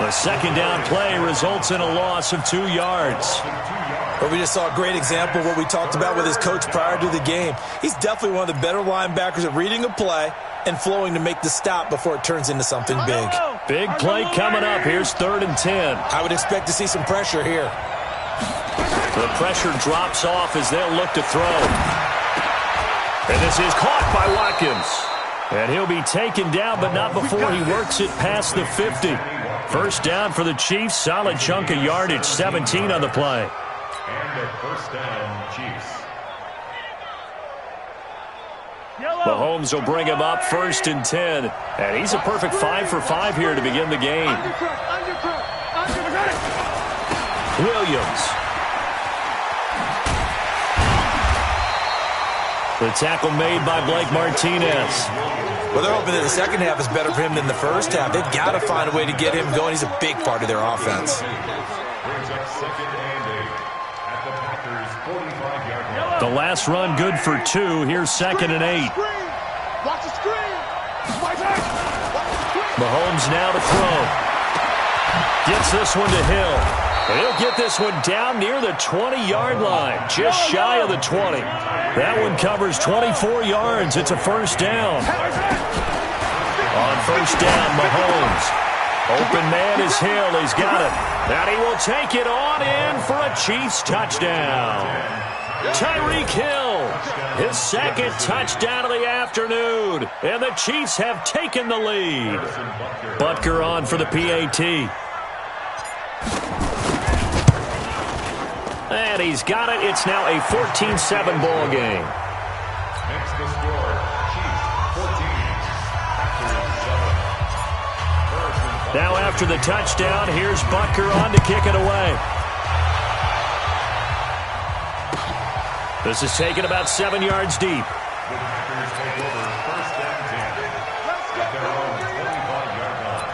A 2nd down play results in a loss of 2 yards. But we just saw a great example of what we talked about with his coach prior to the game. He's definitely one of the better linebackers at reading a play and flowing to make the stop before it turns into something big. Big play coming up. Here's 3rd and 10. I would expect to see some pressure here. The pressure drops off as they'll look to throw. And this is caught by Watkins. And he'll be taken down, but not before he works it past the 50. 1st down for the Chiefs. Solid chunk of yardage, 17 on the play. And a 1st down, Chiefs. Mahomes will bring him up 1st and 10. And he's a perfect 5 for 5 here to begin the game. Williams. The tackle made by Blake Martinez. Well, they're hoping that the second half is better for him than the first half. They've got to find a way to get him going. He's a big part of their offense. The last run good for 2. Here's 2nd and 8. Watch the screen. Mahomes now to throw. Gets this one to Hill. He'll get this one down near the 20-yard line, just shy of the 20. That one covers 24 yards. It's a 1st down. On 1st down, Mahomes. Open man is Hill. He's got it. And he will take it on in for a Chiefs touchdown. Tyreek Hill, his 2nd touchdown of the afternoon. And the Chiefs have taken the lead. Butker on for the PAT. And he's got it. It's now a 14-7 ball game. Next to score, Chiefs 14, Packers 7. Now after the touchdown, here's Butker on to kick it away. This is taken about 7 yards deep. The Packers take over first and 10 at their own 25-yard line.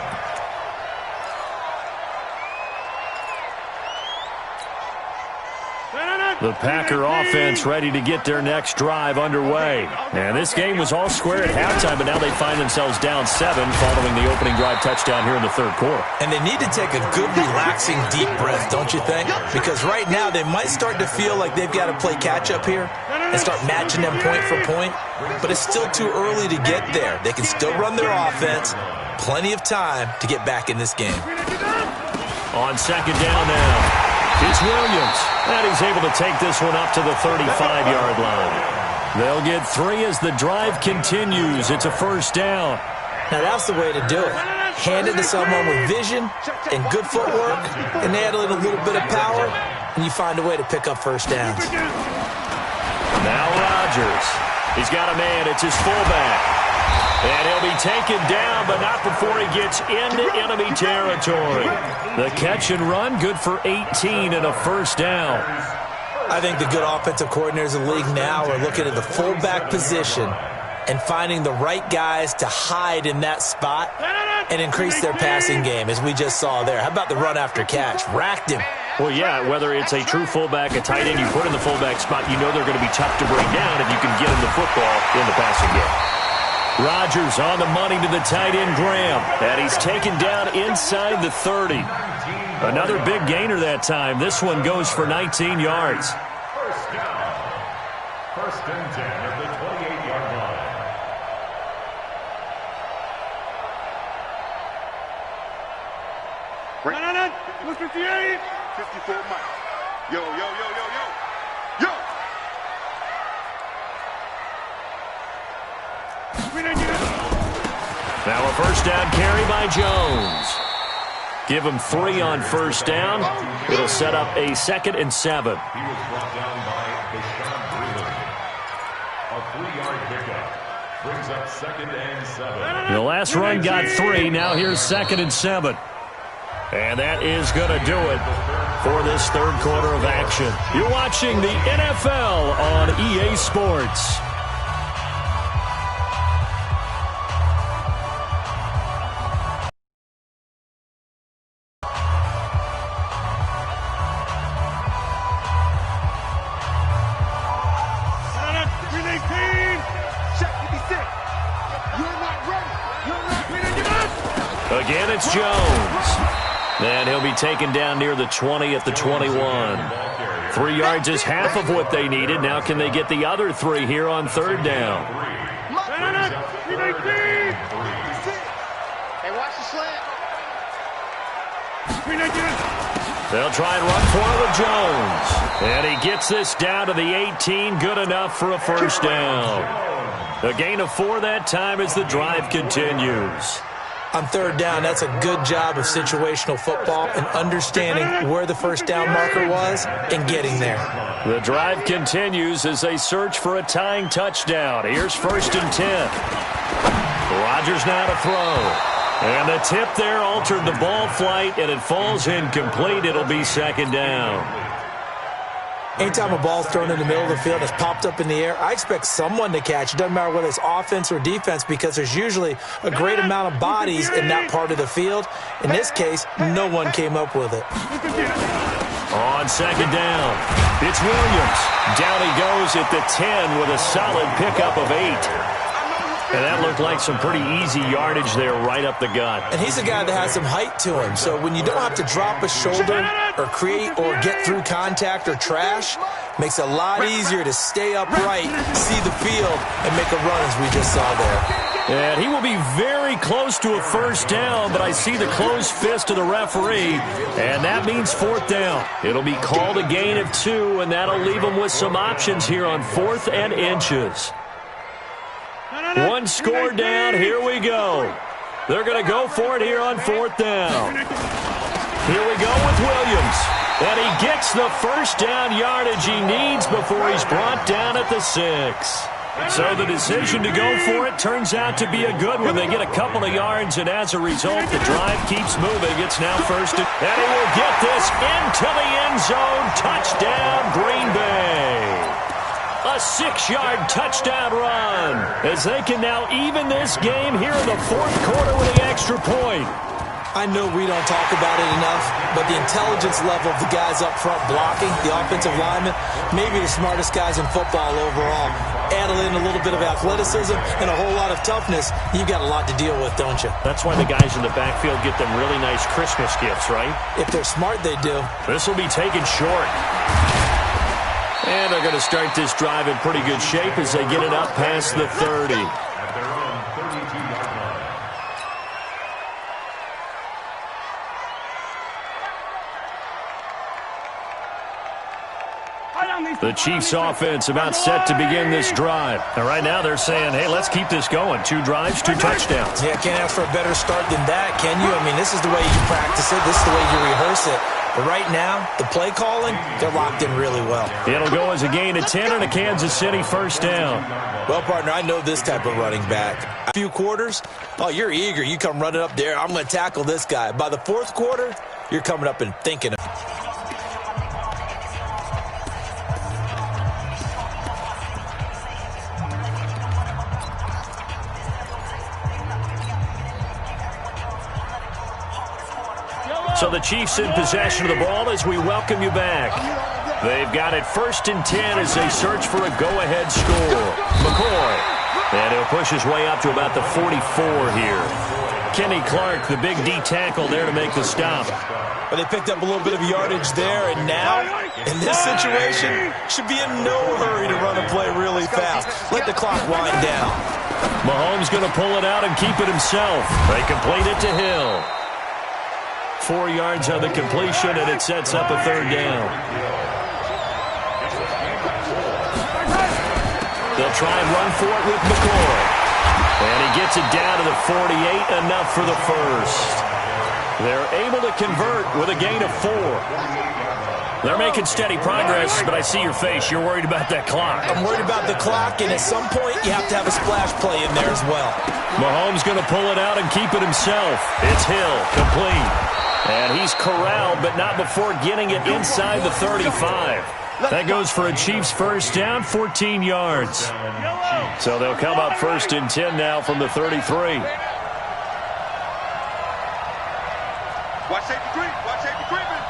The Packer offense ready to get their next drive underway. And this game was all square at halftime, but now they find themselves down 7 following the opening drive touchdown here in the third quarter. And they need to take a good, relaxing, deep breath, don't you think? Because right now they might start to feel like they've got to play catch-up here and start matching them point for point. But it's still too early to get there. They can still run their offense. Plenty of time to get back in this game. On second down now, it's Williams. And he's able to take this one up to the 35-yard line. They'll get 3 as the drive continues. It's a first down. Now that's the way to do it. Hand it to someone with vision and good footwork, and add in a little bit of power, and you find a way to pick up first downs. Now Rodgers. He's got a man. It's his fullback. And he'll be taken down, but not before he gets into enemy territory. The catch and run, good for 18 and a first down. I think the good offensive coordinators in the league now are looking at the fullback position and finding the right guys to hide in that spot and increase their passing game, as we just saw there. How about the run after catch? Racked him. Well, yeah, whether it's a true fullback, a tight end you put in the fullback spot, you know they're going to be tough to bring down if you can get them the football in the passing game. Rodgers on the money to the tight end, Graham. And he's taken down inside the 30. Another big gainer that time. This one goes for 19 yards. First down. First and 10 at the 28-yard line. What's 58? 54 miles. Yo, yo, yo, yo, yo. Yo! Now a first down carry by Jones. Give him 3 on first down. It'll set up a 2nd and 7. He was brought down by Deshaun Breeland. A 3-yard pickup brings up 2nd and 7. The last run got 3. Now here's 2nd and 7. And that is going to do it for this third quarter of action. You're watching the NFL on EA Sports. Again, it's Jones. And he'll be taken down near the 20 at the 21. 3 yards is half of what they needed. Now can they get the other 3 here on third down? Hey, watch the slant. They'll try and run for it with Jones. And he gets this down to the 18. Good enough for a first down. A gain of 4 that time as the drive continues. On third down, that's a good job of situational football and understanding where the first down marker was and getting there. The drive continues as they search for a tying touchdown. Here's 1st and 10. Rodgers now to throw. And the tip there altered the ball flight, and it falls incomplete. It'll be 2nd down. Anytime a ball's thrown in the middle of the field, it's popped up in the air, I expect someone to catch. It doesn't matter whether it's offense or defense, because there's usually a great amount of bodies in that part of the field. In this case, no one came up with it. On 2nd down, it's Williams. Down he goes at the 10 with a solid pickup of 8. And that looked like some pretty easy yardage there right up the gut. And he's a guy that has some height to him. So when you don't have to drop a shoulder or create or get through contact or trash, makes it a lot easier to stay upright, see the field, and make a run as we just saw there. And he will be very close to a first down, but I see the closed fist of the referee, and that means 4th down. It'll be called a gain of 2, and that'll leave them with some options here on 4th and inches. 1 score down. Here we go. They're going to go for it here on 4th down. Here we go with Williams. And he gets the first down yardage he needs before he's brought down at the 6. So the decision to go for it turns out to be a good one. They get a couple of yards, and as a result, the drive keeps moving. It's now first, and he will get this into the end zone. Touchdown, Green Bay. A 6-yard touchdown run as they can now even this game here in the fourth quarter with the extra point. I know we don't talk about it enough, but the intelligence level of the guys up front blocking, the offensive linemen, maybe the smartest guys in football overall. Add in a little bit of athleticism and a whole lot of toughness, you've got a lot to deal with, don't you? That's why the guys in the backfield get them really nice Christmas gifts, right? If they're smart, they do. This will be taken short. And they're going to start this drive in pretty good shape as they get it up past the 30. At their own 32-yard line. The Chiefs offense about set to begin this drive. And right now they're saying, hey, let's keep this going. 2 drives, 2 touchdowns. Yeah, can't ask for a better start than that, can you? I mean, this is the way you practice it. This is the way you rehearse it. But right now, the play calling, they're locked in really well. It'll go as a gain of 10 and a Kansas City first down. Well, partner, I know this type of running back. A few quarters, oh, you're eager. You come running up there. I'm going to tackle this guy. By the fourth quarter, you're coming up and thinking of it. So the Chiefs in possession of the ball as we welcome you back. They've got it 1st and 10 as they search for a go-ahead score. McCoy. And he'll push his way up to about the 44 here. Kenny Clark, the big D tackle there to make the stop. But they picked up a little bit of yardage there, and now, in this situation, should be in no hurry to run a play really fast. Let the clock wind down. Mahomes going to pull it out and keep it himself. They complete it to Hill. 4 yards on the completion, and it sets up a 3rd down. They'll try and run for it with McCoy. And he gets it down to the 48, enough for the first. They're able to convert with a gain of 4. They're making steady progress, but I see your face. You're worried about that clock. I'm worried about the clock, and at some point, you have to have a splash play in there as well. Mahomes going to pull it out and keep it himself. It's Hill, complete. And he's corralled, but not before getting it inside the 35. That goes for a Chiefs first down, 14 yards. So they'll come up 1st and 10 now from the 33. Watch safety creep. Watch safety creeping.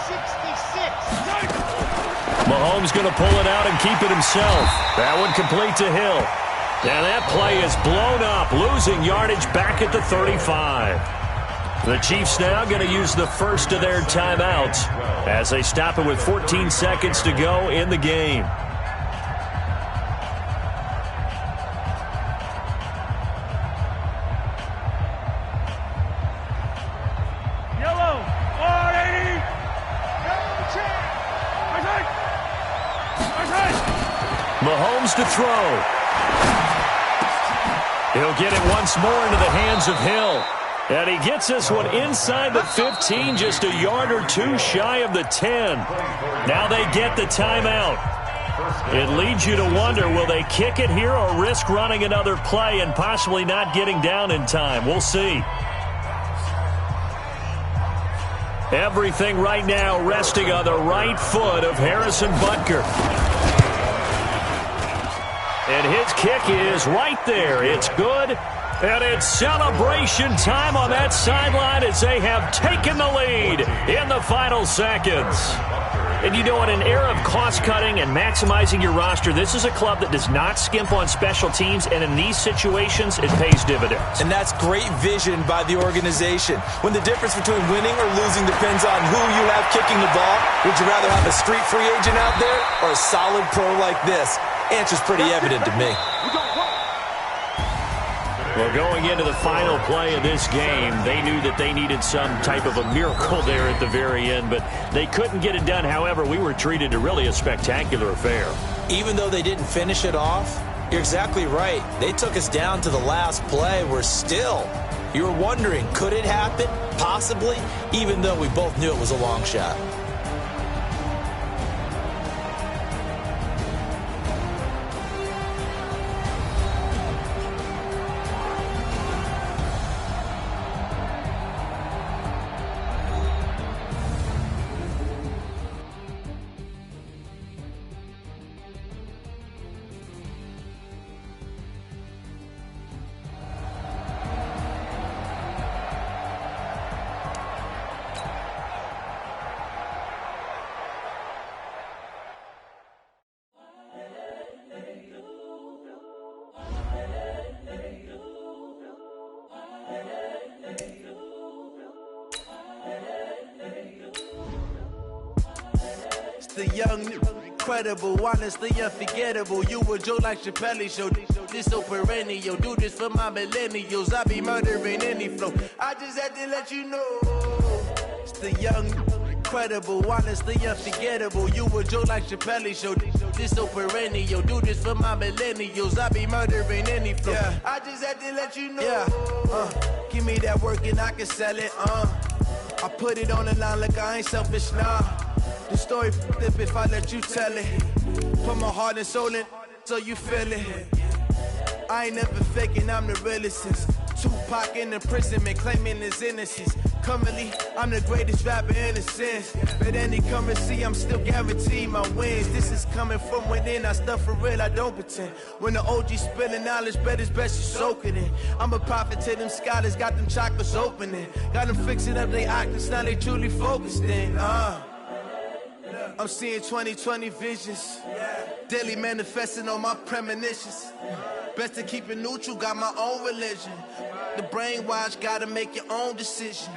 66. Mahomes going to pull it out and keep it himself. That one complete to Hill. And that play is blown up, losing yardage back at the 35. The Chiefs now going to use the first of their timeouts as they stop it with 14 seconds to go in the game. Yellow. R80. Mahomes to throw. He'll get it once more into the hands of Hill. And he gets this one inside the 15, just a yard or 2 shy of the 10. Now they get the timeout. It leads you to wonder, will they kick it here or risk running another play and possibly not getting down in time? We'll see. Everything right now resting on the right foot of Harrison Butker. And his kick is right there. It's good. And it's celebration time on that sideline as they have taken the lead in the final seconds. And you know, in an era of cost-cutting and maximizing your roster, this is a club that does not skimp on special teams, and in these situations, it pays dividends. And that's great vision by the organization. When the difference between winning or losing depends on who you have kicking the ball, would you rather have a street free agent out there or a solid pro like this? Answer's pretty evident to me. Well, going into the final play of this game, they knew that they needed some type of a miracle there at the very end, but they couldn't get it done. However, we were treated to really a spectacular affair. Even though they didn't finish it off, you're exactly right. They took us down to the last play. We're still You were wondering, could it happen? Possibly, even though we both knew it was a long shot. The young, incredible, honestly unforgettable. You a Joe like Chappelle show. This so perennial. Do this for my millennials. I be murdering any flow. I just had to let you know. It's the young, incredible, honestly unforgettable. You a Joe like Chappelle show. This so perennial. Do this for my millennials. I be murdering any flow. Yeah. I just had to let you know. Yeah. Give me that work and I can sell it. I put it on the line like I ain't selfish, nah. The story flip if I let you tell it. Put my heart and soul in so you feel it. I ain't never faking, I'm the realest since Tupac in imprisonment, claiming his innocence. Currently, I'm the greatest rapper in a sense. But any currency, I'm still guaranteed my wins. This is coming from within, I stuff for real, I don't pretend. When the OG spilling knowledge, bet it's best you soak it in. I'm a prophet to them scholars, got them chakras opening. Got them fixing up they octaves, now they truly focused in. I'm seeing 2020 visions, daily manifesting on my premonitions. Best to keep it neutral, got my own religion. The brainwash, gotta make your own decision.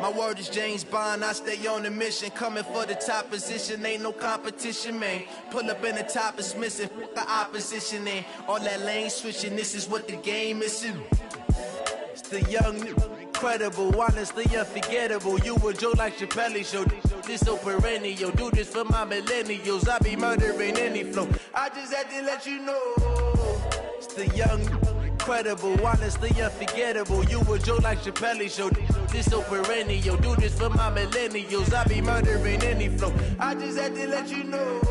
My word is James Bond, I stay on the mission. Coming for the top position, ain't no competition, man. Pull up in the top, it's missing, the opposition in. All that lane switching, this is what the game is. It's the young, incredible, honestly unforgettable. You a Joe like Chappelle show. This so perennial. Do this for my millennials. I be murdering any flow. I just had to let you know. It's the young, incredible, honestly unforgettable. You a Joe like Chappelle show. This so perennial. Do this for my millennials. I be murdering any flow. I just had to let you know.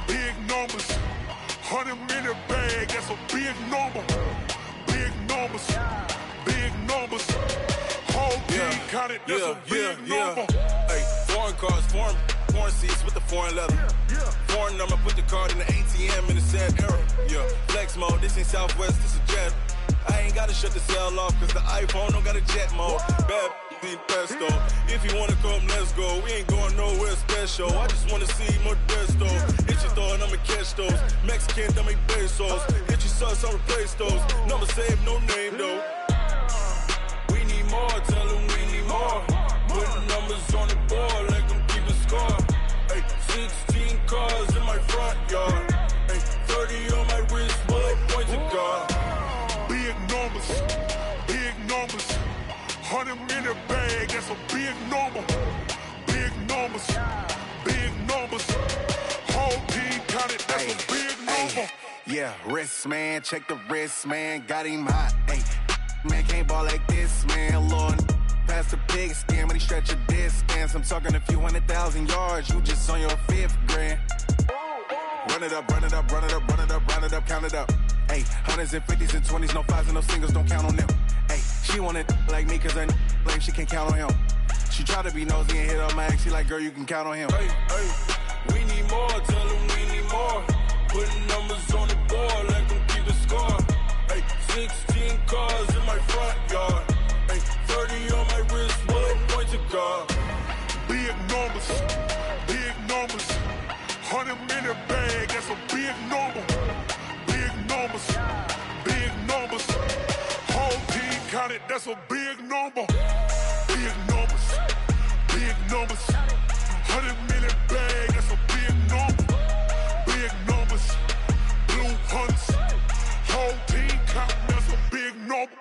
Big numbers, 100-minute bag, that's a big number. Big numbers, whole team counted, that's a big number. Hey, foreign cars, foreign seats with the foreign leather. Foreign number, put the card in the ATM in the sad era. Yeah, flex mode, this ain't Southwest, this a jet. I ain't gotta shut the cell off, cause the iPhone don't got a jet mode. Bad pesto. If you wanna come, let's go. We ain't going nowhere special. I just wanna see Modesto. Hit your thought, I'ma catch those. Mexican, don't make pesos. Hit your sus, I'll replace those. Number save, no name though. We need more, tell them we need more. Put the numbers on the board, let them keep a score. Hey, 16 cars in my front yard. Hey, 30 on my wrist, bullet point to God. Big numbers, 100-minute bag, that's a big number. Big numbers, whole team counted, that's a big number. Yeah, wrist man, check the wrist man, got him hot. Hey, man can't ball like this, man. Lord, past the pig skin when he stretch a distance. I'm talking a few 100,000 yards, you just on your 5th grand. Run it up, count it up. Hey, hundreds and 50s and 20s, no 5s and no singles, don't count on them. Hey, she want it like me, cause her lame, she can't count on him. She try to be nosy and hit up my ex, she like, girl, you can count on him. Hey, we need more, tell them we need more. Putting numbers on the board, let them keep the score. Hey, 16 cars in my front yard. Hey, 30 on my wrist, bullet point to God. Big numbers, numbers, big numbers. Whole team counted, that's a big number. Big numbers, big numbers. 100 million bag, that's a big number. Big numbers, blue hunts. Whole team counting, that's a big number.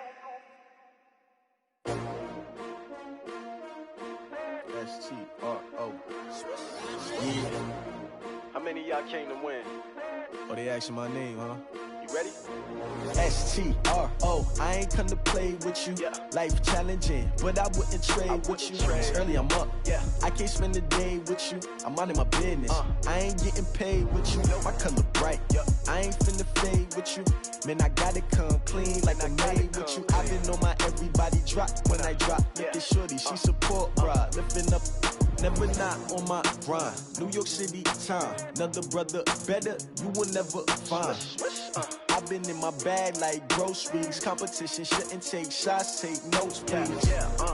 S-T-R-O. Yeah. How many of y'all came to win? Oh, they asking my name, huh? You ready? S-T-R-O. I ain't come to play with you. Yeah. Life challenging, but I wouldn't trade with you. It's early, I'm up. Yeah. I can't spend the day with you. I'm minding my business. I ain't getting paid with you. My color bright. Yeah. I ain't finna fade with you. Man, I gotta come clean like I made with you. I've been on my everybody drop when I drop. Look at shorty, she support, bruh. Lifting up. Never not on my grind. New York City time. Another brother better, you will never find. I've been in my bag like groceries. Competition shouldn't take shots, take notes, please.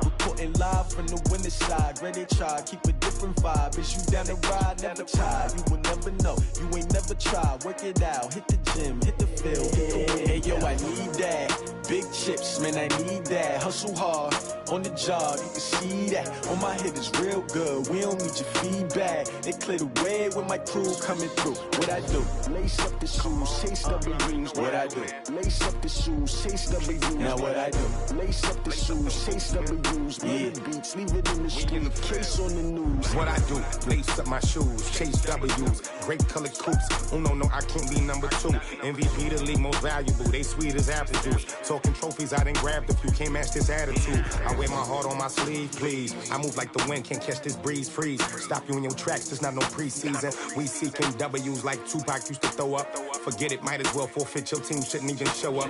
Reporting live from the winning side. Ready to try, keep a different vibe. Is you down the ride? Never try. You will never know. You ain't never tried. Work it out. Hit the gym, hit the field, hit the win. Hey yo, I need that. Big chips, man, I need that. Hustle hard on the job, you can see that. On my head is real good. We don't need your feedback. They clear the way with my crew coming through. What I do? Lace up the shoes, chase W's. What I do? Lace up the shoes, chase W's. Now what I do? Lace up the shoes, chase W's. Yeah. Beats, leave it in the street. Case on the news. What I do? Lace up my shoes, chase W's. Great colored coops. Oh no, I can't be number 2. MVP the league most valuable. They sweet as apple juice. Talking trophies, I didn't grab the few. Can't match this attitude. I wear my heart on my sleeve, please. I move like the wind, can't catch this breeze, freeze. Stop you in your tracks, there's not no preseason. We seeking W's like Tupac used to throw up. Forget it, might as well forfeit. Your team shouldn't even show up.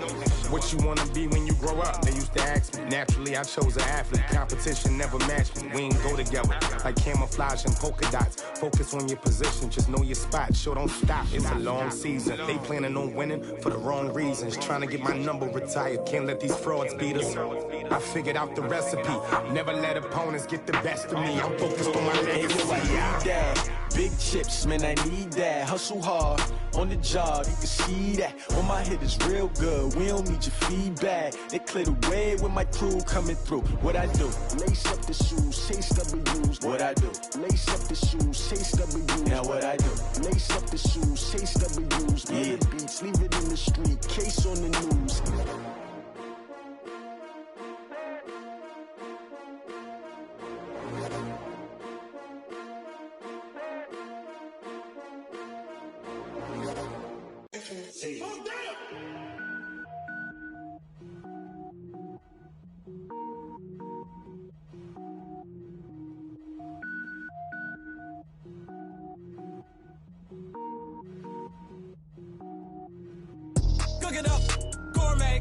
What you wanna be when you grow up? They used to ask me. Naturally, I chose an athlete. Competition never matched me. We ain't go together like camouflage and polka dots. Focus on your position, just know your spot. Sure, don't stop. It's a long season. They planning on winning for the wrong reasons. Trying to get my number retired. Can't let these frauds beat us. I figured out the recipe. Never let opponents get the best of me. I'm focused on my legacy. I need that. Big chips, man, I need that. Hustle hard on the job, you can see that. On my head is real good. We don't need your feedback. They clear the way with my crew coming through. What I do? Lace up the shoes, chase W's. What I do? Lace up the shoes, chase W's. Now what I do? Lace up the shoes, chase W's. Yeah. Beats, leave it in the street. Case on the news. Cook it up, gourmet.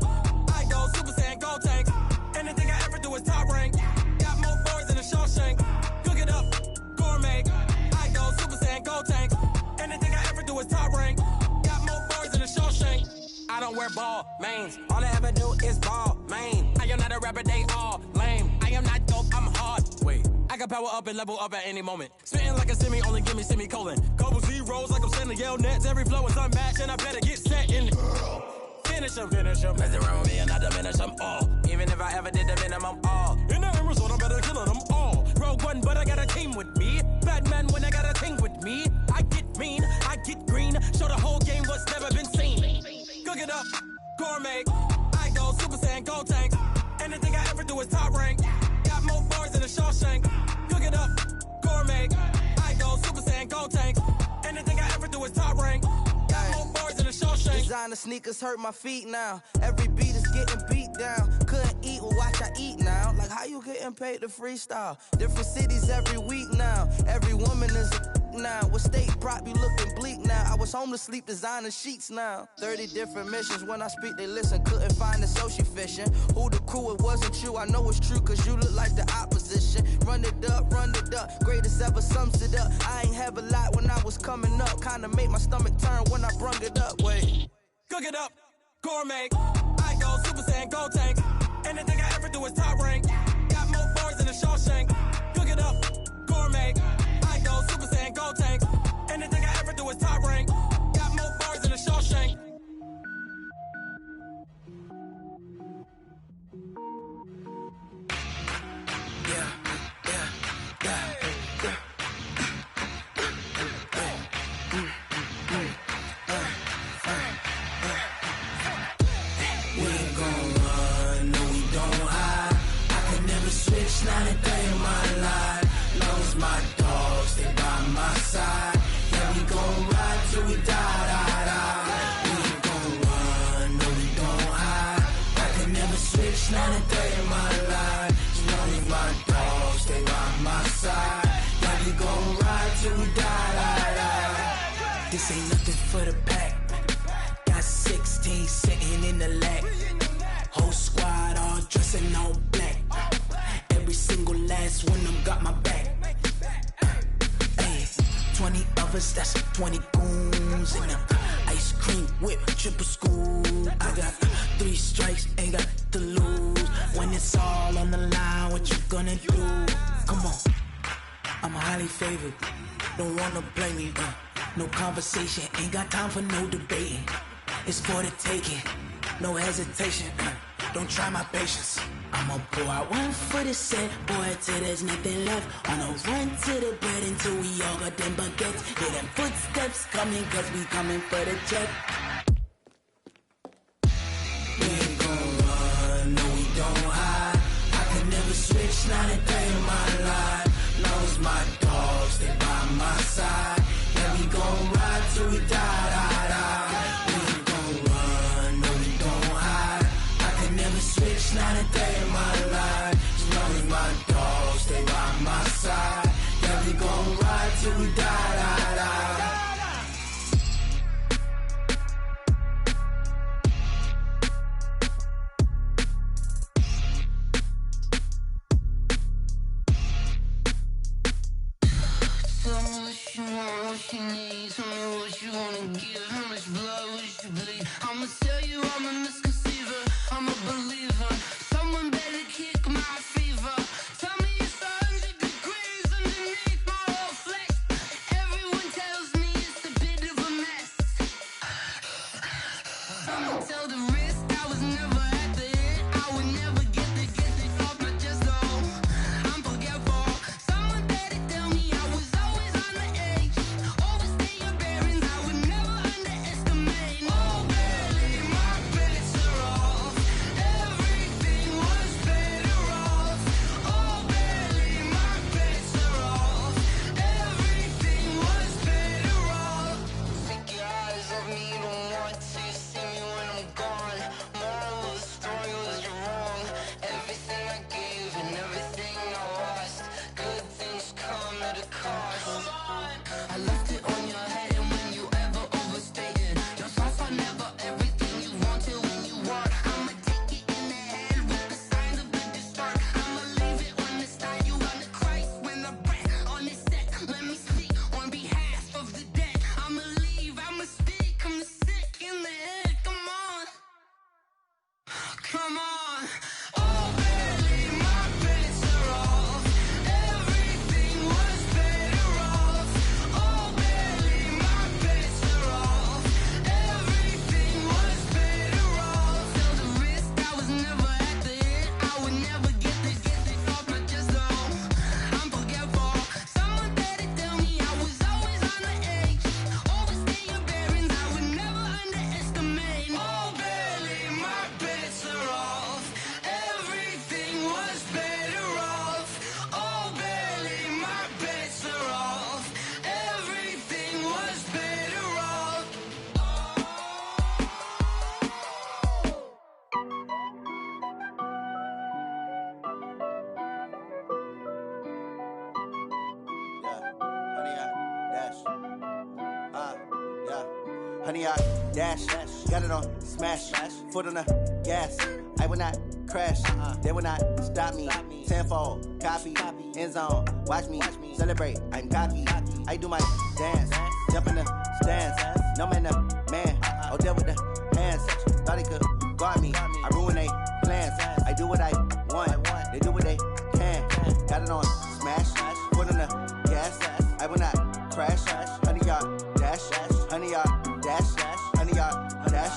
I go Super Saiyan, go tank. Anything I ever do is top rank. Got more boys than a Shawshank. Cook it up, gourmet. I go Super Saiyan, go tank. Anything I ever do is top rank. Got more boys than a Shawshank. I don't wear ball mains. All I ever do is ball main. I am not a rapper, they all lame. I am not dope, I'm hard. Wait, I can power up and level up at any moment. Spitting like a semi, only give me semicolon. Couple zeros like I'm sending yell nets. Every flow is unmatched and I better get set in. Finish them. Mess around with me and I diminish them all. Even if I ever did the minimum, all. In the end result, I better kill them all. Rogue One, but I got a team with me. Batman when I got a team with me. I get mean, I get green. Show the whole game what's never been seen. Cook it up, gourmet. I go Super Saiyan, go tank. Anything I ever do is top rank. Got more bars than a Shawshank. Cook it up, gourmet. I go Super Saiyan, go tank. Anything I ever do is top rank. Got more bars than a Shawshank. Designer sneakers hurt my feet now. Every beat is getting beat down. Couldn't eat, well watch I eat now. Like how you getting paid to freestyle? Different cities every week now. Every woman is a now. With state prop, you looking bleak now. I was home to sleep, designing sheets now. 30 different missions. When I speak, they listen. Couldn't find it, so she fishing. Who the crew? It wasn't you. I know it's true, cause you look like the opposition. Run it up. Greatest ever sums it up. I ain't have a lot when I was coming up. Kinda made my stomach turn when I brung it up. Wait. Cook it up, gourmet. I go Super Saiyan, go tank. Anything I ever do is top rank. Got more bars than a Shawshank. Cook it up, gourmet. I go Super Saiyan, go tank. Anything I ever do is top rank. Got more bars than a Shawshank. team sitting in the lag. Whole squad all dressing all black. Every single last one of them got my back. 20 of us, that's 20 goons in them. Ice cream whip, triple scoop. I got 3 strikes, ain't got to lose. When it's all on the line, what you gonna do? Come on, I'm highly favored. Don't wanna blame me. No conversation, ain't got time for no debating. It's for the taking, no hesitation. Don't try my patience. I'ma pour out one for the set, boy, till there's nothing left. On a run to the bread until we all got them baguettes. Hear them footsteps coming, cause we coming for the check. We ain't gon' run, no we don't hide. I can never switch, not a day in my life. Long as my dogs, stay by my side. Yeah, we gon' ride till we die, die, die. We ain't gon' run, no we don't hide. I can never switch, not a day in my life. As long as my dogs stay by my side. Yeah, we gon' ride till we die, die, die. Tell me what you want, what you need. Tell me what you wanna give. How much blood would you bleed? I'ma tell you I'm a misconceiver. I'm a believer. Someone better kick my fever. Tell me it's 100 degrees underneath my whole flesh. Everyone tells me it's a bit of a mess. I'ma tell the risk I was never at the end. I would never get the off my chest though. I'm forgetful. Someone better tell me I was always on the edge. Overstay your bearings, I would never underestimate. Oh baby, my bets are off. Everything was better off. Oh baby, my bets are off. Everything was better off. Take your eyes off me, don't want to see me when I'm gone. Moral of the story was you're wrong. Everything I gave and everything I lost. Good things come at a cost. I left it on your head, and when you ever overstayed it, your thoughts are never everything you wanted when you want. I'ma take it in the head with the signs of a distort. I'ma leave it on the side. You on the Christ when the breath on the set. Let me speak on behalf of the dead. I'ma leave, I'ma speak. I'm the sick in the head. Come on, come on. Oh baby, my bets are off. Everything was better off. Oh baby, my bets are off. Everything was better off. Tell the risk I was never at the end. I would never get the off my chest though. I'm forgetful. Someone better tell me I was always on the edge. Overstay your bearings, I would never underestimate. Oh baby, my bets are off. Everything was better off. Oh baby, my bets are off. Everything was better off. Honey, I dash, got it on smash, foot on the gas. I will not crash, they will not stop me. Tenfold, copy, end zone, watch me celebrate. I'm cocky, I do my dance, jump in the stands. No man, the man, oh there with the hands. Thought he could guard me, I ruin they plans. I do what I want, they do what they can. Got it on smash, foot on the gas. I will not crash, honey, y'all dash, honey, y'all dash, honey, y'all dash,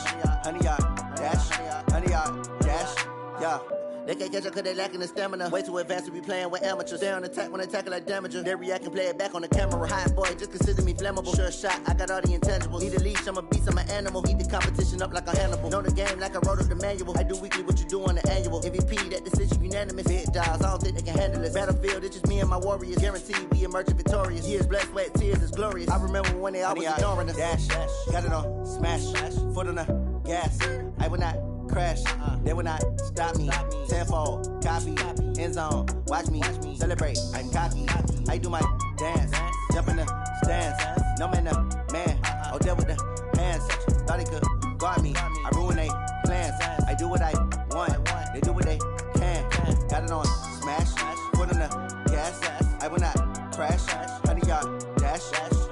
honey, y'all dash, honey, y'all dash, yeah. They can't catch up cause they lacking the stamina. Way too advanced to be playing with amateurs. They on attack when they tackle like damager. They react and play it back on the camera. Hot boy, just consider me flammable. Sure shot, I got all the intangibles. Need a leash, I'm a beast, I'm an animal. Eat the competition up like a Hannibal. Know the game like I wrote up the manual. I do weekly what you do on the annual. MVP, that decision unanimous. Big dials, I don't think they can handle this. Battlefield, it's just me and my warriors. Guaranteed we emerge victorious. Years, blood, sweat, tears, it's glorious. I remember when they always ignoring us. Dash, got it on smash, foot on the gas. I will not crash, they will not stop me. Tenfold, copy, end zone, watch me celebrate. I'm cocky, I do my dance, jump in the stands. No man, the man, oh there with the hands. Thought he could guard me. I ruin they plans. I do what I want. They do what they can. Got it on smash. Foot on the gas. I will not crash. 100 yard dash.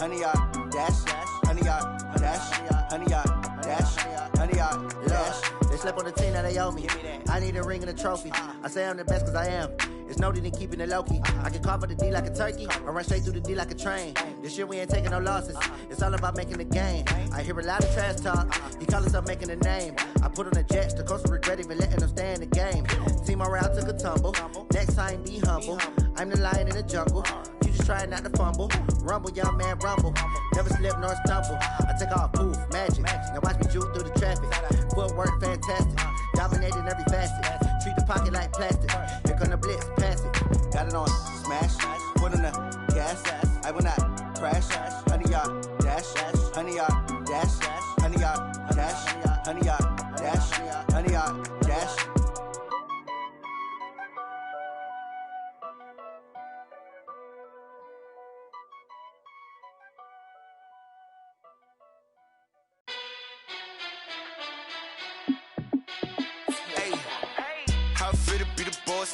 100 yard dash. 100 yard dash. 100 yard dash. 100 yard dash. They slept on the team that they owe me. I need a ring and a trophy. I say I'm the best cause I am. It's no need in keeping it low-key. I can carve up the D like a turkey, or run straight through the D like a train. This year we ain't taking no losses. It's all about making the game. I hear a lot of trash talk. He call himself making a name. I put on the Jets, the coach will regret even letting them stay in the game. Team morale took a tumble. Next time be humble. I'm the lion in the jungle. You just trying not to fumble. Rumble, young man, rumble. Never slip nor stumble. I take off, poof, magic. Now watch me juke through the traffic. Footwork fantastic. Dominating every facet. Treat the pocket like plastic. Here come the blitz, pass it. Got it on smash. Put on the gas. I will not crash. 100 yard dash. 100 yard dash. 100 yard dash. 100 yard dash. 100 yard dash.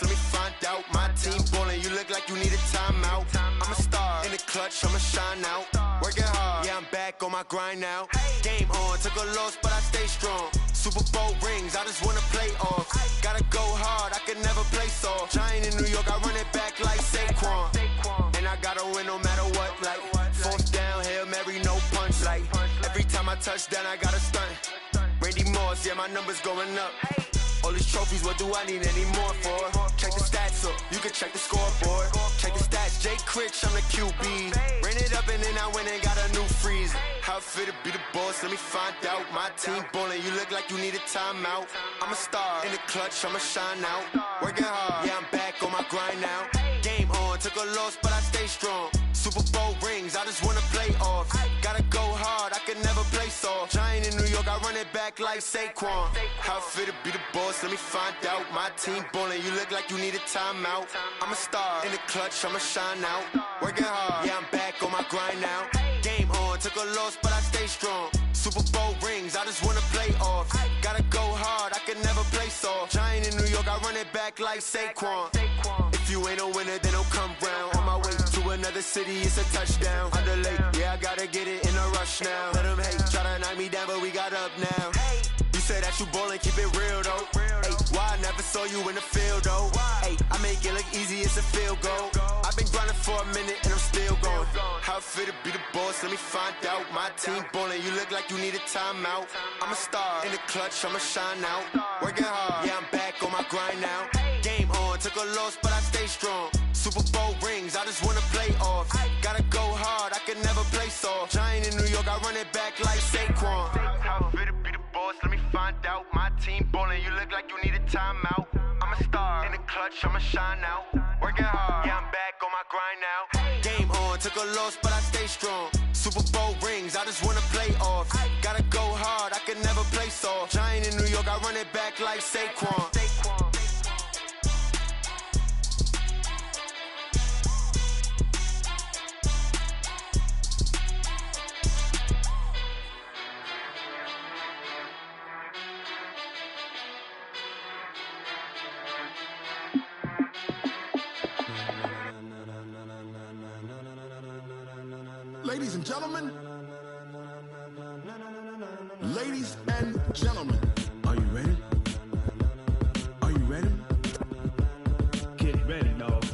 Let me find out. My team ballin', you look like you need a timeout. I'm a star in the clutch, I'ma shine out. Working hard, yeah, I'm back on my grind now. Game on, took a loss, but I stay strong. Super Bowl rings, I just wanna play off. Gotta go hard, I can never play soft. Giant in New York, I run it back like Saquon. And I gotta win no matter what, like fourth down, Hail Mary, no punch. Like every time I touch down, I gotta stunt. Randy Moss, yeah, my numbers going up. All these trophies, what do I need any more for? Check the stats up, you can check the scoreboard. Check the stats, Jake Critch, I'm the QB. Ran it up and then I went and got a new freeze. How it fit to be the boss, let me find out. My team ballin', you look like you need a timeout. I'm a star in the clutch, I'ma shine out. Working hard, yeah, I'm back on my grind now. Game on, took a loss, but I stay strong. Super Bowl rings, I just wanna play off. Gotta go hard, I can never play soft. Giant in New York, I run it back like Saquon. How it fit to be the boss, let me find out. My team ballin', you look like you need a timeout. I'm a star in the clutch, I'ma shine out. Working hard, yeah, I'm back on my grind now. Game on, took a loss, but I stay strong. Super Bowl rings, I just wanna play off. Gotta go hard, I can never play soft. Giant in New York, I run it back like Saquon. If you ain't a winner, then don't come round. On my way to another city, it's a touchdown. Under late, yeah, I gotta get it in a rush now. Let them hate, try to knock me down, but we got up now. You say that you ballin', keep it real though. Hey, why I never saw you in the field though? Hey, I make it look easy, it's a field goal. I've been grinding for a minute and I'm still going. How it fit to be the boss, let me find out. My team ballin', you look like you need a timeout. I'm a star in the clutch, I'ma shine out. Working hard, yeah, I'm back on my grind now. Game on, took a loss, but I stay strong. Super Bowl rings, I just wanna play off. Gotta go hard, I can never play soft. Giant in New York, I run it back like Saquon. How it fit to be the boss, let me find out. My team ballin', you look like you need a timeout. I'm a star in the clutch, I'ma shine out. Working hard, yeah, I'm back on my grind now. Game on, took a loss, but I stay strong. Super Bowl rings, I just wanna play off. Gotta go hard, I can never play soft. Giant in New York, I run it back like Saquon. Ladies and gentlemen, ladies and gentlemen, are you ready? Are you ready? Get ready, dog.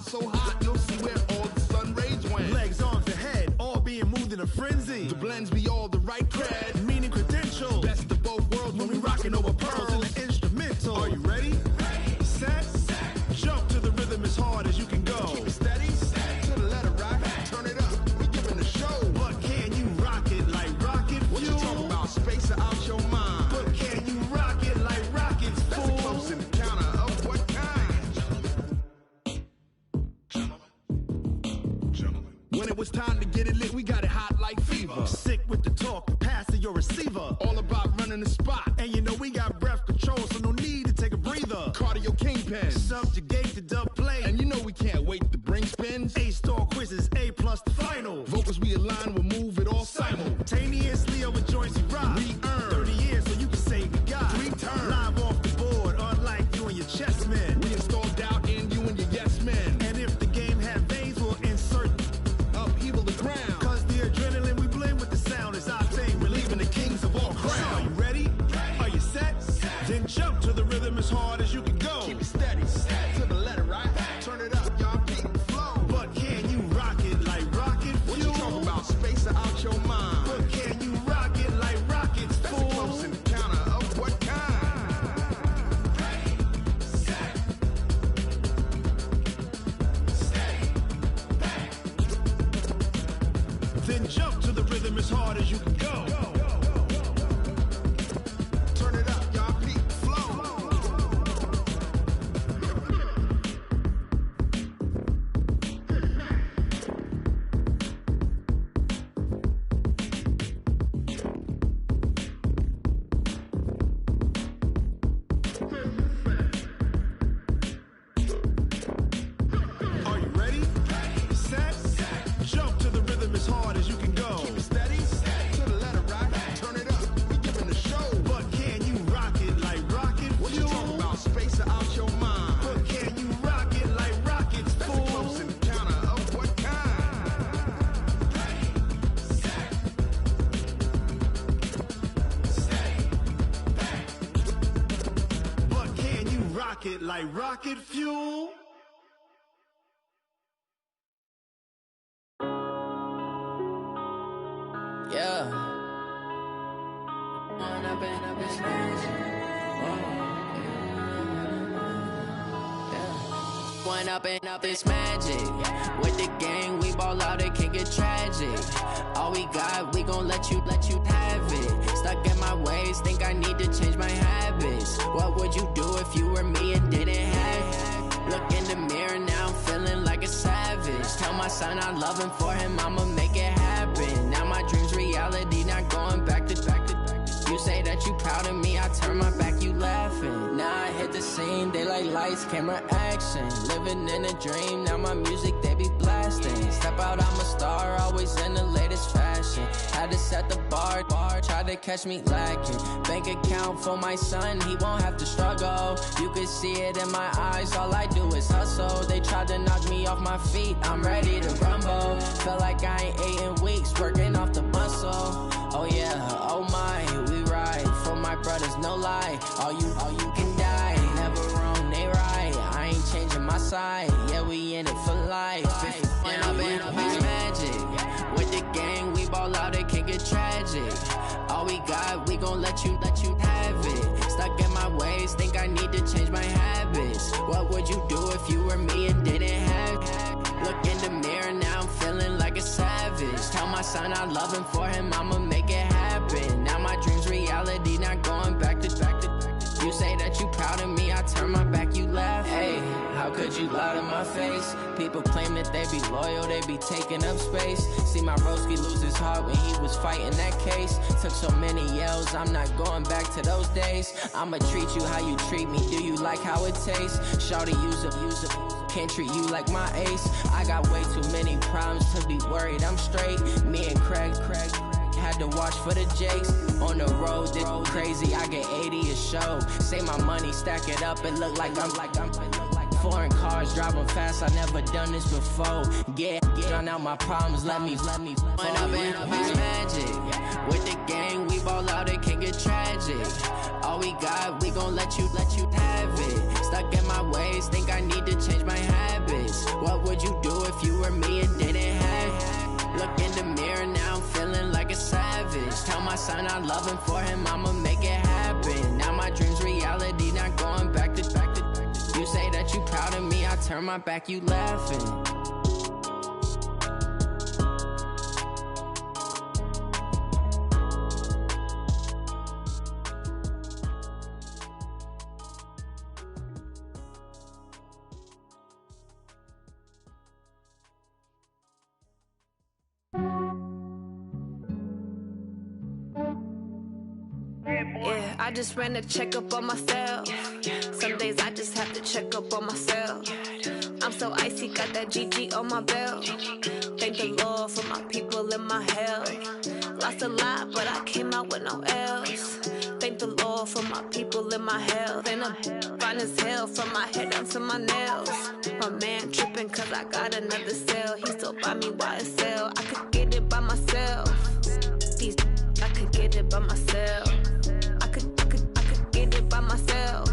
So hot, you'll see where all the sun rays went. Legs, arms, the head, all being moved in a frenzy. The blends be all the right cred, meaning credentials. Best of both worlds when we rockin' over pearls in the instrumental. Are you ready? Ready. Set. Jump to the rhythm as hard as you can go. Keep it steady. To the letter right. Turn it up. We giving the show. But can you rock it like rocket fuel? What you talking about? Space out your mind. But can you rock it like rockets, fool? That's a close encounter of When it was time to get it lit, we got it hot like fever. Sick with the talk, pass to your receiver. All about running the spot. And you know we got breath control, so no need to take a breather. Cardio kingpin, subjugate the dub play. And you know we can't wait to bring spins. A-star quizzes, A+ the final. Vocals we align, we'll move it all simultaneously over joints we rock. We earn 30 years so you can say we got 3 turns. Live off the board, unlike you and your chess men. We install doubt in you and your yes men. And if the game had veins, we'll insert upheaval the ground. Cause the adrenaline we blend with the sound is our thing, relieving the kings of all crowns. So are you ready? Are you set? Then jump to the rhythm as hard as you can go. Keep it steady, to the letter, right? Turn it up, y'all, beat the flow. But can you rock it like rocket fuel? What you talking about? Space out your mind. But can you rock it like rockets, fool? That's a close encounter of what kind? Ready, set, steady, bang. Then jump to the rhythm as hard as you can go. Turn it up, y'all, beat the flow. Are you ready? Set, jump to the rhythm as hard as you can go. Keep it steady, to the letter, right? Turn it up, we giving the show. But can you rock it like rocket fuel? What you talking about? Space out your mind. But can you rock it like rockets, fool? That's a close encounter of what kind? Ready, set, steady, bang. But can you rock it like rocket fuel? Yeah. Going up and up this magic. With the gang, we ball out, it can get tragic. All we got, we gon' let you have it. Stuck in my ways, think I need to change my habits. What would you do if you were me and didn't have it? Look in the mirror now, I'm feeling like a savage. Tell my son I love him, for him I'ma make it happen. Now my dream's reality, not going back to. You say that you proud of me, I turn my back, you laughing. Now I hit the scene, daylight lights, camera action. Living in a dream, now my music they be blasting. Step out, I'm a star, always in the latest fashion. Had to set the bar, try to catch me lacking. Bank account for my son, he won't have to struggle. You can see it in my eyes, all I do is hustle. They tried to knock me off my feet, I'm ready to rumble. Felt like I ain't ate in weeks, working off the muscle. Oh yeah, oh my, we ride for my brothers, no lie. All you can die, never wrong, they right. I ain't changing my side, yeah, we in it for life. When I've been up, it's magic. With the gang, we ball out, it can get tragic. All we got, we gon' let you have it. Stuck in my ways, think I need to change my habits. What would you do if you were me and didn't have it? Look in the mirror, now I'm feeling like a savage. Tell my son I love him, for him I'ma make it happen. Now my dream's reality, not going back to. You say that you proud of me, I turn my back, you laugh. Hey, how could you lie to my face? People claim that they be loyal, they be taking up space. See my broski lose his heart when he was fighting that case. Took so many yells, I'm not going back to those days. I'ma treat you how you treat me, do you like how it tastes? Shawty, use it. Can't treat you like my ace. I got way too many problems to be worried, I'm straight. Me and Craig had to watch for the Jakes. On the road, this crazy, I get 80 a show. Say my money, stack it up, it look like I'm foreign cars, driving fast, I never done this before. Get drown out my problems, let me When up and up, it's magic. With the gang, we ball out, it can get tragic. All we got, we gon' let you have it. Stuck in my ways, think I need to change my habits. What would you do if you were me and didn't have it? Look in the mirror, now I'm feeling like a savage. Tell my son I love him, for him I'ma make it happen. Now my dream's reality, not going back to. You say that you proud of me, I turn my back, you laughing. I just ran a checkup on myself. Some days I just have to check up on myself. I'm so icy, got that GG on my belt. Thank the Lord for my people in my health. Lost a lot, but I came out with no L's. Thank the Lord for my people in my health. And I'm fine as hell from my head down to my nails. My man tripping cause I got another cell. He still buy me YSL. I could get it by myself. These I could get it by myself. I could get it by myself.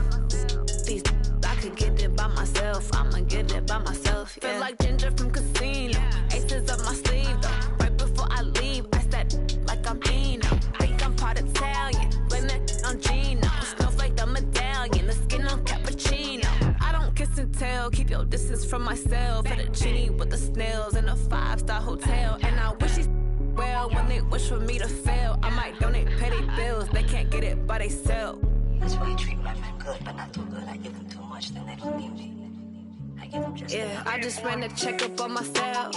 These I could get it by myself. I'ma get it by myself. Yeah. Feel like Ginger from Casino. Aces up my sleeve though. Right before I leave, I said like I'm Eno. Think I'm part Italian. Blame it on Gino. Snowflake the medallion. The skin on cappuccino. I don't kiss and tell. Keep your distance from myself. Fettuccine with the snails in a 5-star hotel. And I wish he's well when they wish for me to fail. I might donate petty bills. They can't get it by themselves. That's why you treat my men good, but not too good. I give them too much, then they don't need me. I give them just yeah, I just ran a checkup on myself.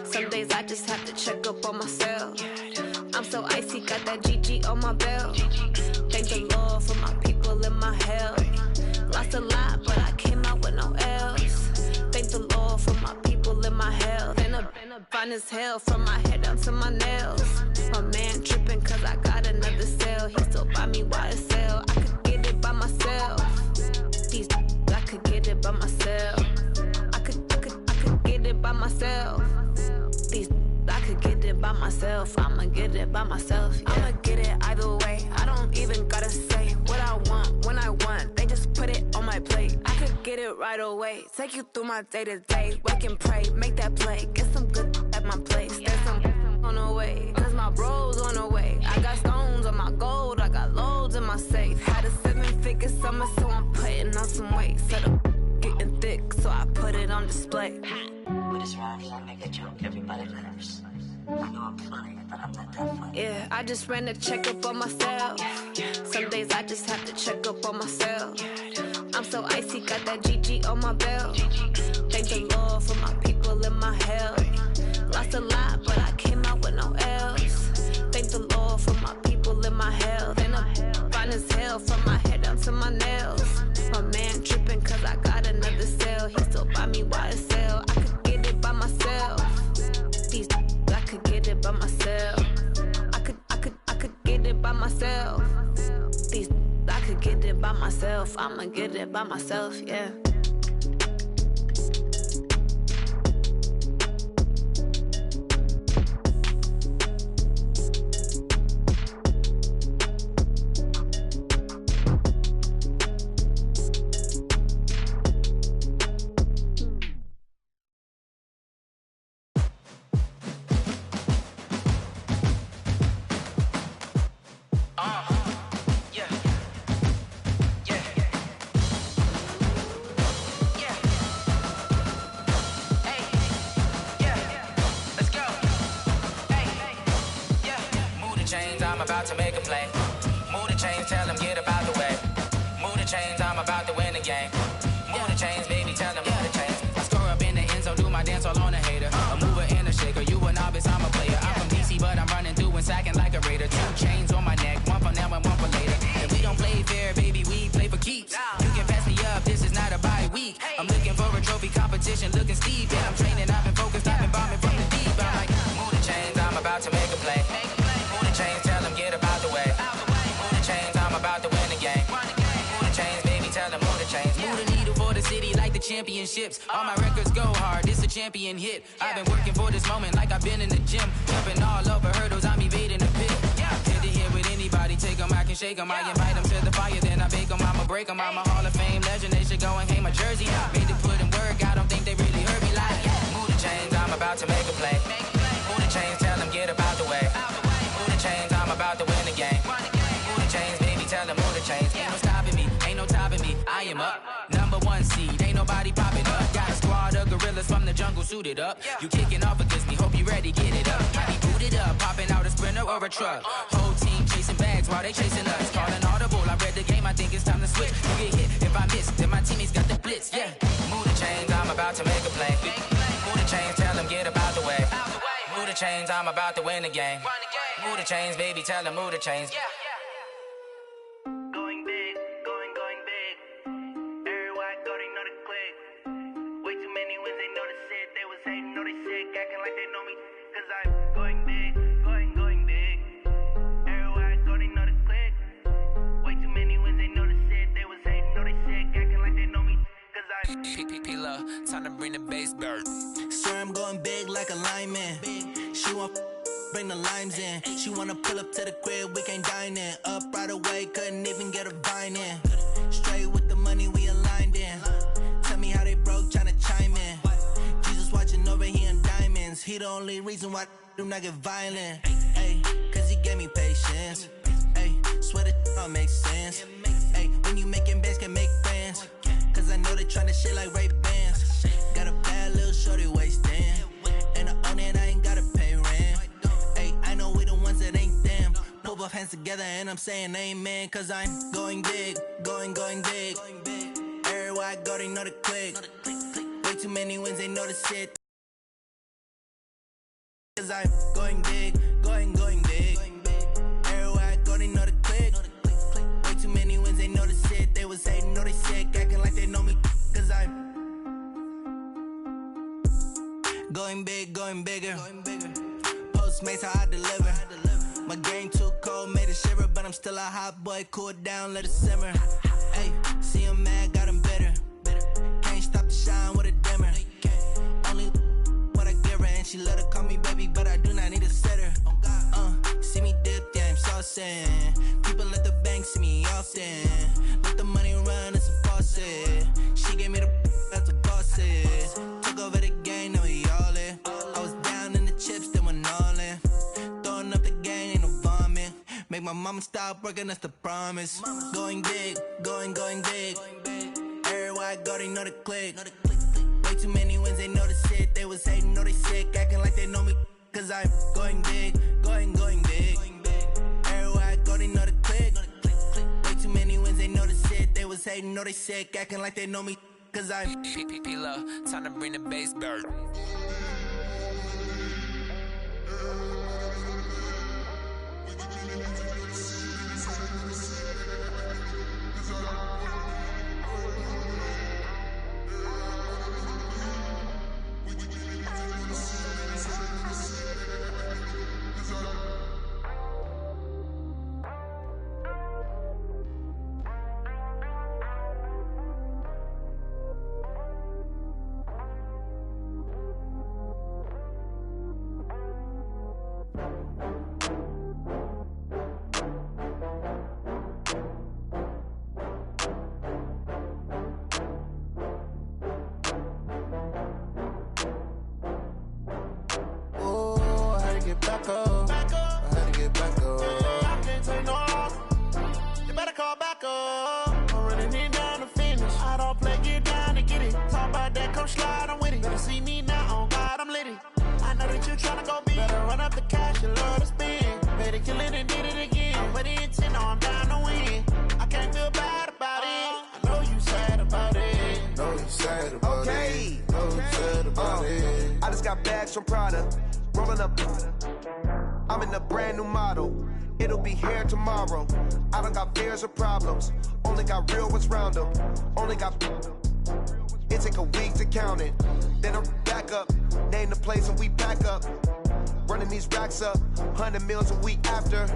Some days I just have to check up on myself. I'm so icy, got that GG on my belt. Thank the Lord for my people in my health. Lost a lot, but I came out with no L's. Thank the Lord for my people in my health. And I'm fine as hell from my head down to my nails. My man tripping cause I got another cell. He still buy me YSL. I could get it by myself. These I could get it by myself. I could get it by myself. These I could get it by myself. I'ma get it by myself. Yeah. I'ma get it either way. I don't even gotta say what I want when I want. They just put it on my plate. I could get it right away. Take you through my day to day. Wake and pray, make that play. Get some good at my place. There's some on the way. Cause my bro's on the way. I got stones on my gold. I got loads in my safe. Had a 7-figure summer, so I'm putting on some weight. Set up getting thick, so I put it on display. With this rhyme, I make a joke, everybody laughs. I know I'm funny, but I'm not that funny. Yeah, I just ran a checkup on myself. Some days I just have to check up on myself. I'm so icy, got that GG on my belt. Thank the Lord for my people in my health. Lost a lot, but I came out with no L's. Thank the Lord for my people in my health. And I'm fine as hell from my head down to my nails. My man tripping cause I got another cell. He still buy me YSL. I could get it by myself. These I could get it by myself. I could get it by myself. These I could get it by myself. I'ma get it by myself, yeah. About to make a play. Move the chains, tell them get about the way. Move the chains, I'm about to win the game. Move the chains, baby, tell them move the chains. I score up in the end zone, do my dance all on a hater. A mover and a shaker, you a novice, I'm a player. I'm from DC, but I'm running through and sacking like a raider. 2 chains on my neck, one for now and one for later. And we don't play fair, baby, we play for keeps. You can pass me up, this is not a bye week. I'm looking for a trophy competition, looking steep. And I'm training, I've been focused, I've been bombing from the deep. I'm like, move the chains, I'm about to make a play. Move the chains, tell them get about the way. Move the chains, I'm about to win the game. Move the chains, baby, tell them move the chains. Move the needle for the city like the championships. All my records go hard, this a champion hit. I've been working for this moment like I've been in the gym. Jumping all over hurdles, I'm evading the pit. Hit to hit with anybody, take them, I can shake them. I invite them to the fire, then I bake them, I'ma break them. I'm a Hall of Fame legend, they should go and hang my jersey. Made to put in work, I don't think they really heard me like. Move the chains, I'm about to make a play. Move the chains, tell them get about the way. Move the chains, I'm about to win the game. Move the chains, baby, tell them move the chains. Ain't no stopping me, ain't no topping me. I am up, #1 seed, ain't nobody popping up. Got a squad of gorillas from the jungle suited up. You kicking off against me, hope you ready, get it up. I be booted up, popping out a sprinter or a truck. Whole team chasing bags while they chasing us. Calling audible, I read the game, I think it's time to switch. You get hit, if I miss, then my teammates got the blitz, yeah. Move the chains, I'm about to make a play. Move the chains, tell them get about the way. Move the chains, I'm about to win the game. Move the chains, baby, tell them move the chains. time to bring the bass bird. Swear I'm going big like a lineman. She want bring the limes in. She wanna pull up to the crib, we can't dine in. Up right away, couldn't even get a vine in. Straight with the money we aligned in. Tell me how they broke, tryna chime in. Jesus watching over here in diamonds. He the only reason why I do not get violent. Ay, cause he gave me patience. Ay, swear that all makes sense. Ay, when you making bands, can make friends. Cause I know they tryna shit like Ray-Bans. Got a bad little shorty wasting. And I own it, I ain't gotta pay rent. Ay, I know we the ones that ain't them. Pull both hands together and I'm saying amen. Cause I'm going big, going big. Everywhere I go, they know the click. Way too many wins, they know the shit. Cause I'm going big, going big. Everywhere I go, they know the click. Way too many wins, they know the shit. They was hating, know they sick, acting like they know me. Cause I'm going big, going bigger. Postmates, how I deliver. My game too cold, made it shiver. But I'm still a hot boy, cool it down, let it simmer. Hey, see him mad, got him bitter. Can't stop the shine with a dimmer. Only what I give her, and she let her call me baby, but I do not need a sitter. See me dip, yeah, I'm saucing. People at the bank see me often. Let the money run, it's a faucet. She gave me the that's a bosses. Took over the game, now we all in. I was down in the chips, then went all in. Throwing up the gang, ain't no vomit. Make my mama stop working, that's the promise. Going big, going big. Everywhere I go, they know the click. Way too many wins, they know the shit. They was hating, know they sick, acting like they know me. Cause I'm going big, going big. Everywhere I go, they know the click. Way too many wins, they know the shit. They was hating, know they sick, acting like they know me. Cause I'm P-P-P-Love, time to bring the bass bird. Back up. I had to get back up. I can't take no loss. You better call back up. I'm running it down to finish. I don't play, get down to get it. Talk about that, come slide, I'm with it. Better see me now, on God, I'm lit it. I know that you tryna go big. Better run up the cash, you love to spend. Better kill it and did it again. But the intent, no, I'm down to win. I can't feel bad about it. I know you sad about it. Know you sad about it. Know you sad about it. I just got bags from Prada. Rolling up, I'm in a brand new model. It'll be here tomorrow. I don't got fears or problems. Only got real ones round them. Only got. It take a week to count it. Then I'm back up. Name the place and we pack up. Running these racks up. 100 meals a week after.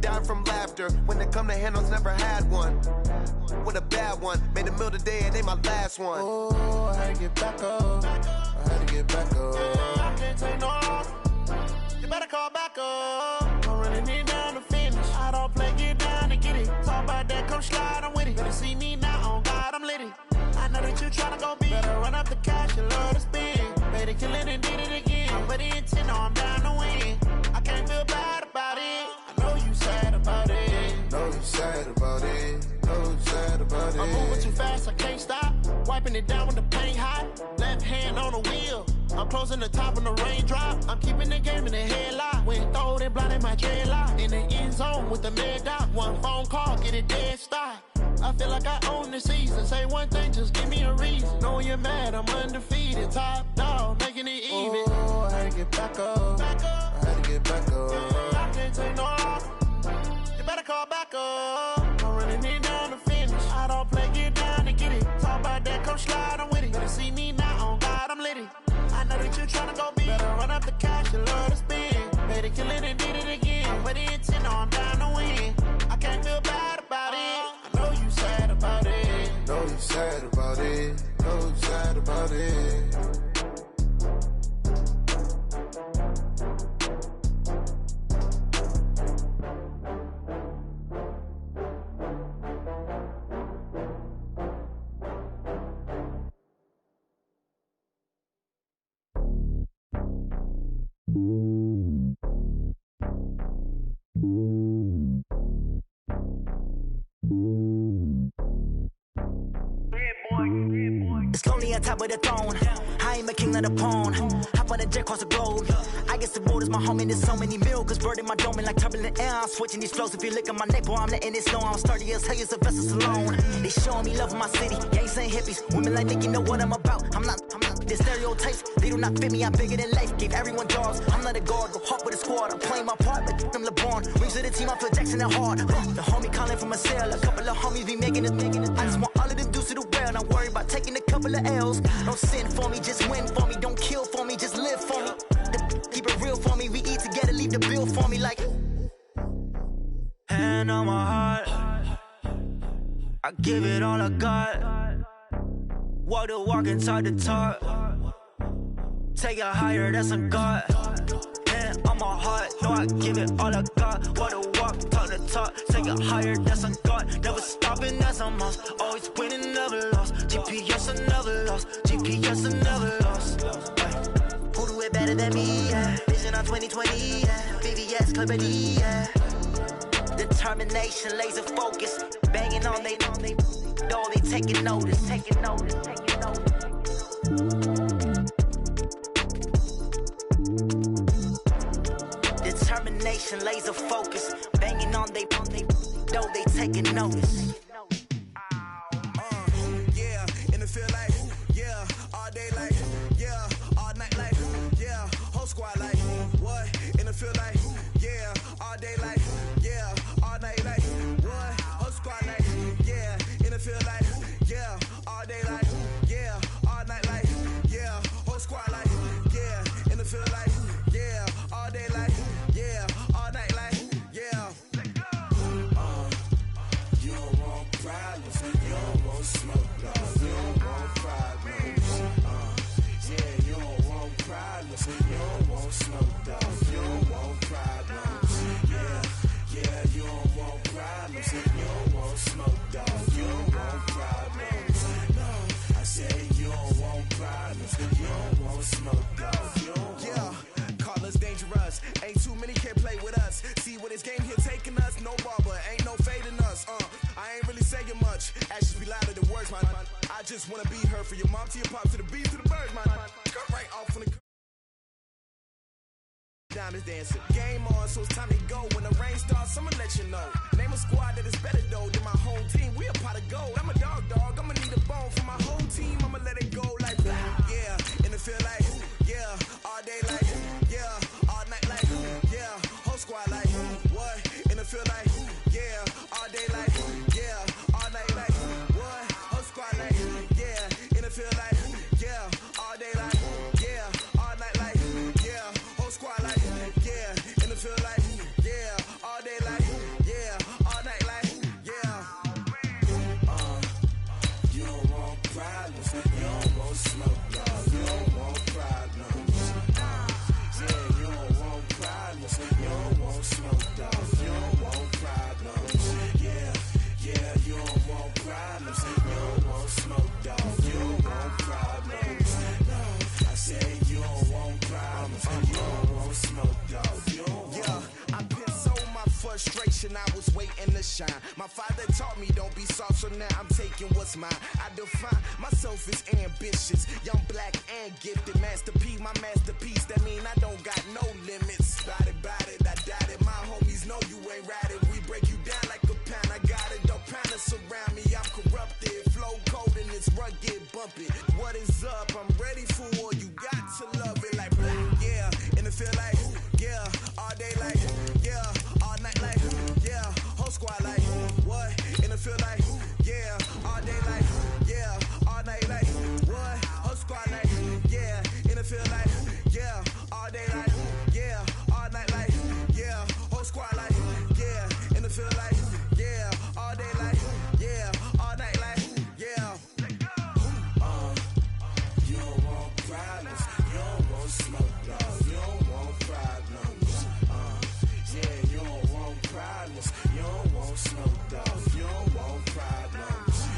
Down from laughter. When they come to handles, never had one. With a bad one. Made a meal today and they my last one. Oh, I had to get back up. I had to get back up. I can't take no loss. You better call back up. I'm running it down to finish. I don't play, get down to get it. Talk about that, come slide, I'm with it. Better see me now, on God, I'm lit it. I know that you tryna go big. Better run up the cash, you love to spend. Better kill it and did it again. But the intent, no, I'm down to win. I can't feel bad about it. I know you sad about it. Know you sad about it. Know you sad about it. I'm moving too fast, I can't stop. Wiping it down when the paint hot. Left hand on the wheel. I'm closing the top when the raindrop. I'm keeping the game in the headlock. When throwed and blinded my dreadlock. In the end zone with the mad dot. One phone call, get it dead stop. I feel like I own the season. Say one thing, just give me a reason. Knowing you're mad, I'm undefeated. Top dog, making it even. Oh, I had to get back up. I had to get back up. I can't take no loss. You better call back up. I'm running it down to finish. I don't play, get down to get it. Talk about that, come slide, I'm with it. Better see me now, on God, I'm lit it. I know that you tryna go big. Better run up the cash, you love to spend. Better kill it and did it again. But the intent, no, I'm down to win. I can't feel bad about it. I know you sad about it. Know you sad about it. Know you sad about it. It's lonely on top of the throne. I ain't a king of the pawn. Hop on a jet across the globe. I guess the road is my home and there's so many miracles burning my dome and like turbulent air. I'm switching these flows. If you look at my neck, boy, I'm letting it snow. I'm sturdy as hell, as a vessel alone. They showing me love in my city. Gangs ain't hippies. Women like Nick, you know what I'm about. I'm not the stereotypes. They do not fit me. I'm bigger than life. Gave everyone jobs. I'm not a guard. Go hard with a squad. I'm playing my part, but I'm LeBron. Rings to the team. I feel Jackson and hard. The homie calling from a cell. A couple of homies be making it. I just want all of them dudes to the well. Not worry about taking a couple of L's. Don't sin for me, just win for me. Don't kill for me, just live for me. Keep it real for me. We eat together, leave the bill for me like. Hand on my heart, I give it all I got. Walk the walk and talk the talk. Take it higher, that's a God. Hand on my heart, no, I give it all I got. Walk the walk, talk the talk. Take it higher, that's a God. Never stopping, that's a must. Always winning, never lost. GPS, I never lost. GPS, I never lost. Who do it better than me? Yeah. Vision on 2020. Yeah. VVS, Clarity. Yeah. Determination, laser focus. Banging on they door, they taking notice. Taking notice. Taking notice. Determination, laser focus. Banging on they door, they taking notice. Yeah, and it feel like, yeah, all day like, yeah, all night like, yeah, whole squad like, what? And it feel like, yeah, all day like, yeah, all night like, what? Whole squad like, yeah, and it feel like, yeah, all day like, yeah, all night like, yeah, whole squad like, yeah, and it feel like, yeah, all day like, yeah, all night like, yeah. You don't want problems, you don't want smoke, dog. You don't want problems. Yeah, you don't want problems, you don't want smoke, dog. You don't want problems. Yeah, you don't want problems, you don't want smoke, dog. You don't want problems. No, I said you don't want problems, you don't want smoke, dog. You don't want. Call us dangerous. Ain't too many can play with us. See where this game here taking us. No barber, ain't no fading us. I ain't really saying much. Actions be louder than words, man. I just wanna be heard for your mom to your pop to the beat to the birds, man. Cut right off on the diamonds dancing. Game on, so it's time to go. When the rain starts, I'ma let you know. Name a squad that is better though than my whole team. We a pot of gold. I'm a dog. I'ma need a bone for my whole team. I'ma let it go like, yeah. And it feel like, yeah, all day like, yeah, all night like, yeah, whole squad like, what? And it feel like, yeah, all day like, yeah, all night like, what? Whole squad like, yeah, and it feel like, yeah, all day like, yeah, all night like, yeah, whole squad like, yeah, and it feel like, yeah, all day like, yeah, all night like, yeah. You don't want problems, you don't want smoke, dog. You don't want problems. Yeah, you don't want problems, you don't want smoke, dog. You don't want problems. Yeah, you don't want problems, you don't want smoke, dog. You don't want problems. No, I said you don't want problems, you don't want smoke, dog. You don't want. Yeah, I pissed so my frustration, I was waiting to shine. My father taught me don't be soft, so now I'm taking what's mine. I define myself as ambitious, young, black, and gifted. Master P, my masterpiece. That mean I don't got no limits. Bout it, I doubt it. My homies know you ain't ratted. We break you down like a pound. I got it, don't pound to surround me. I'm corrupted, flow cold and it's rugged, bumpy. What is up? I'm ready for war. You got to love it like black, yeah. And it feel like, yeah, all day like, yeah, all night like, yeah, whole squad like, what? And it feel like, yeah, all day like, yeah, all night like, what? Whole squad like, yeah, and it feel like, yeah, all day like, yeah, all night like, yeah, whole squad like, yeah, and it feel like, yeah, all day like, yeah, all night like, yeah. You problems. You don't want smoke, dog. You don't want problems.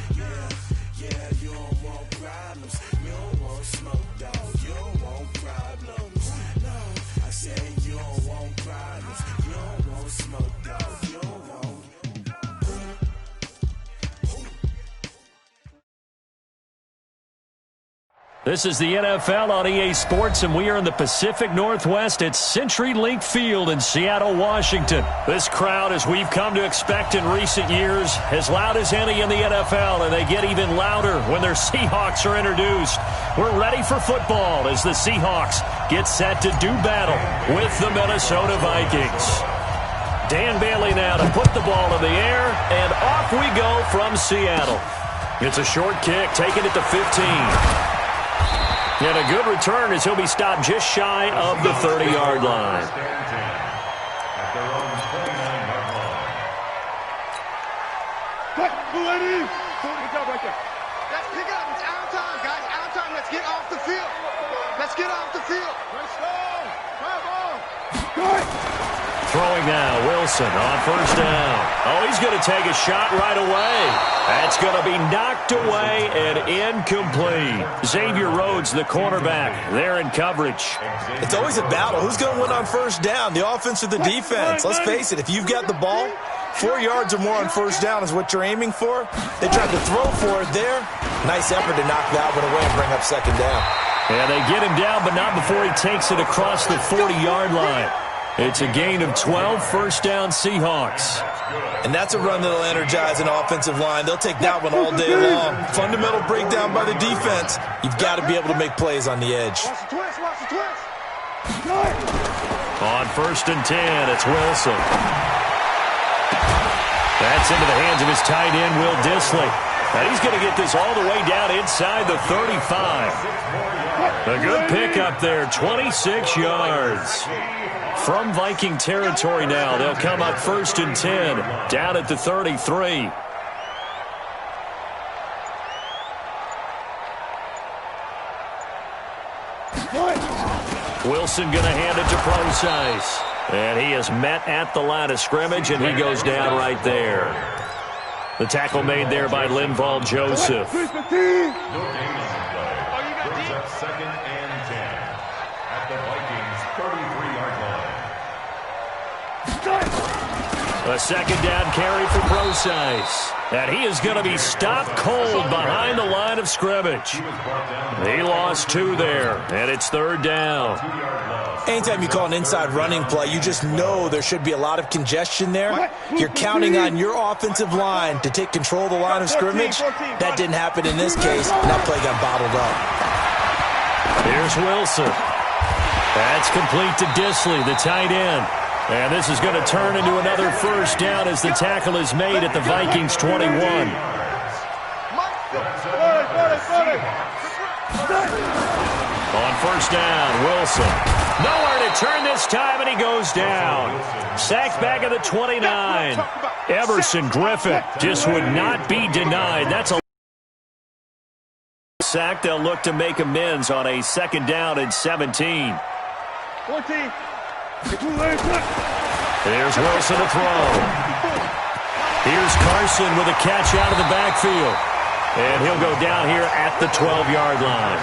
Yeah, you don't want problems. You don't want smoke, dog. You don't want problems. No, I said you don't want problems. You don't want smoke, dog. You don't want. This is the NFL on EA Sports, and we are in the Pacific Northwest at CenturyLink Field in Seattle, Washington. This crowd, as we've come to expect in recent years, as loud as any in the NFL, and they get even louder when their Seahawks are introduced. We're ready for football as the Seahawks get set to do battle with the Minnesota Vikings. Dan Bailey now to put the ball in the air, and off we go from Seattle. It's a short kick, taking it to 15. And a good return as he'll be stopped just shy of the 30-yard line. Good job right there. Let's pick it up. It's out of time, guys. Out of time. Let's get off the field. Let's get off the field. Let's go. Come on. Good. Throwing now, Wilson on first down. Oh, he's going to take a shot right away. That's going to be knocked away and incomplete. Xavier Rhodes, the cornerback, there in coverage. It's always a battle. Who's going to win on first down, the offense or the defense? Let's face it, if you've got the ball, 4 yards or more on first down is what you're aiming for. They tried to throw for it there. Nice effort to knock that one away and bring up second down. And they get him down, but not before he takes it across the 40-yard line. It's a gain of 12, first down Seahawks. And that's a run that'll energize an offensive line. They'll take that one all day long. Fundamental breakdown by the defense. You've got to be able to make plays on the edge. On first and 10, it's Wilson. That's into the hands of his tight end, Will Dissly. And he's going to get this all the way down inside the 35. A good pickup there, 26 yards. From Viking territory now, they'll come up first and 10, down at the 33. Wilson going to hand it to Procise. And he is met at the line of scrimmage, and he goes down right there. The tackle made there by Linval Joseph. Brings up second and 10 at the Vikings' 33-yard line. A second down carry for Procise. And he is going to be stopped cold behind the line of scrimmage. He lost 2 there, and it's third down. Anytime you call an inside running play, you just know there should be a lot of congestion there. You're counting on your offensive line to take control of the line of scrimmage. That didn't happen in this case, and that play got bottled up. Here's Wilson. That's complete to Dissly, the tight end. And this is going to turn into another first down as the tackle is made at the Vikings' 21. On first down, Wilson. Nowhere to turn this time, and he goes down. Sacked back at the 29. Everson Griffin just would not be denied. That's a sack. They'll look to make amends on a second down and 17. 14. Here's Wilson to throw. Here's Carson with a catch out of the backfield. And he'll go down here at the 12-yard line.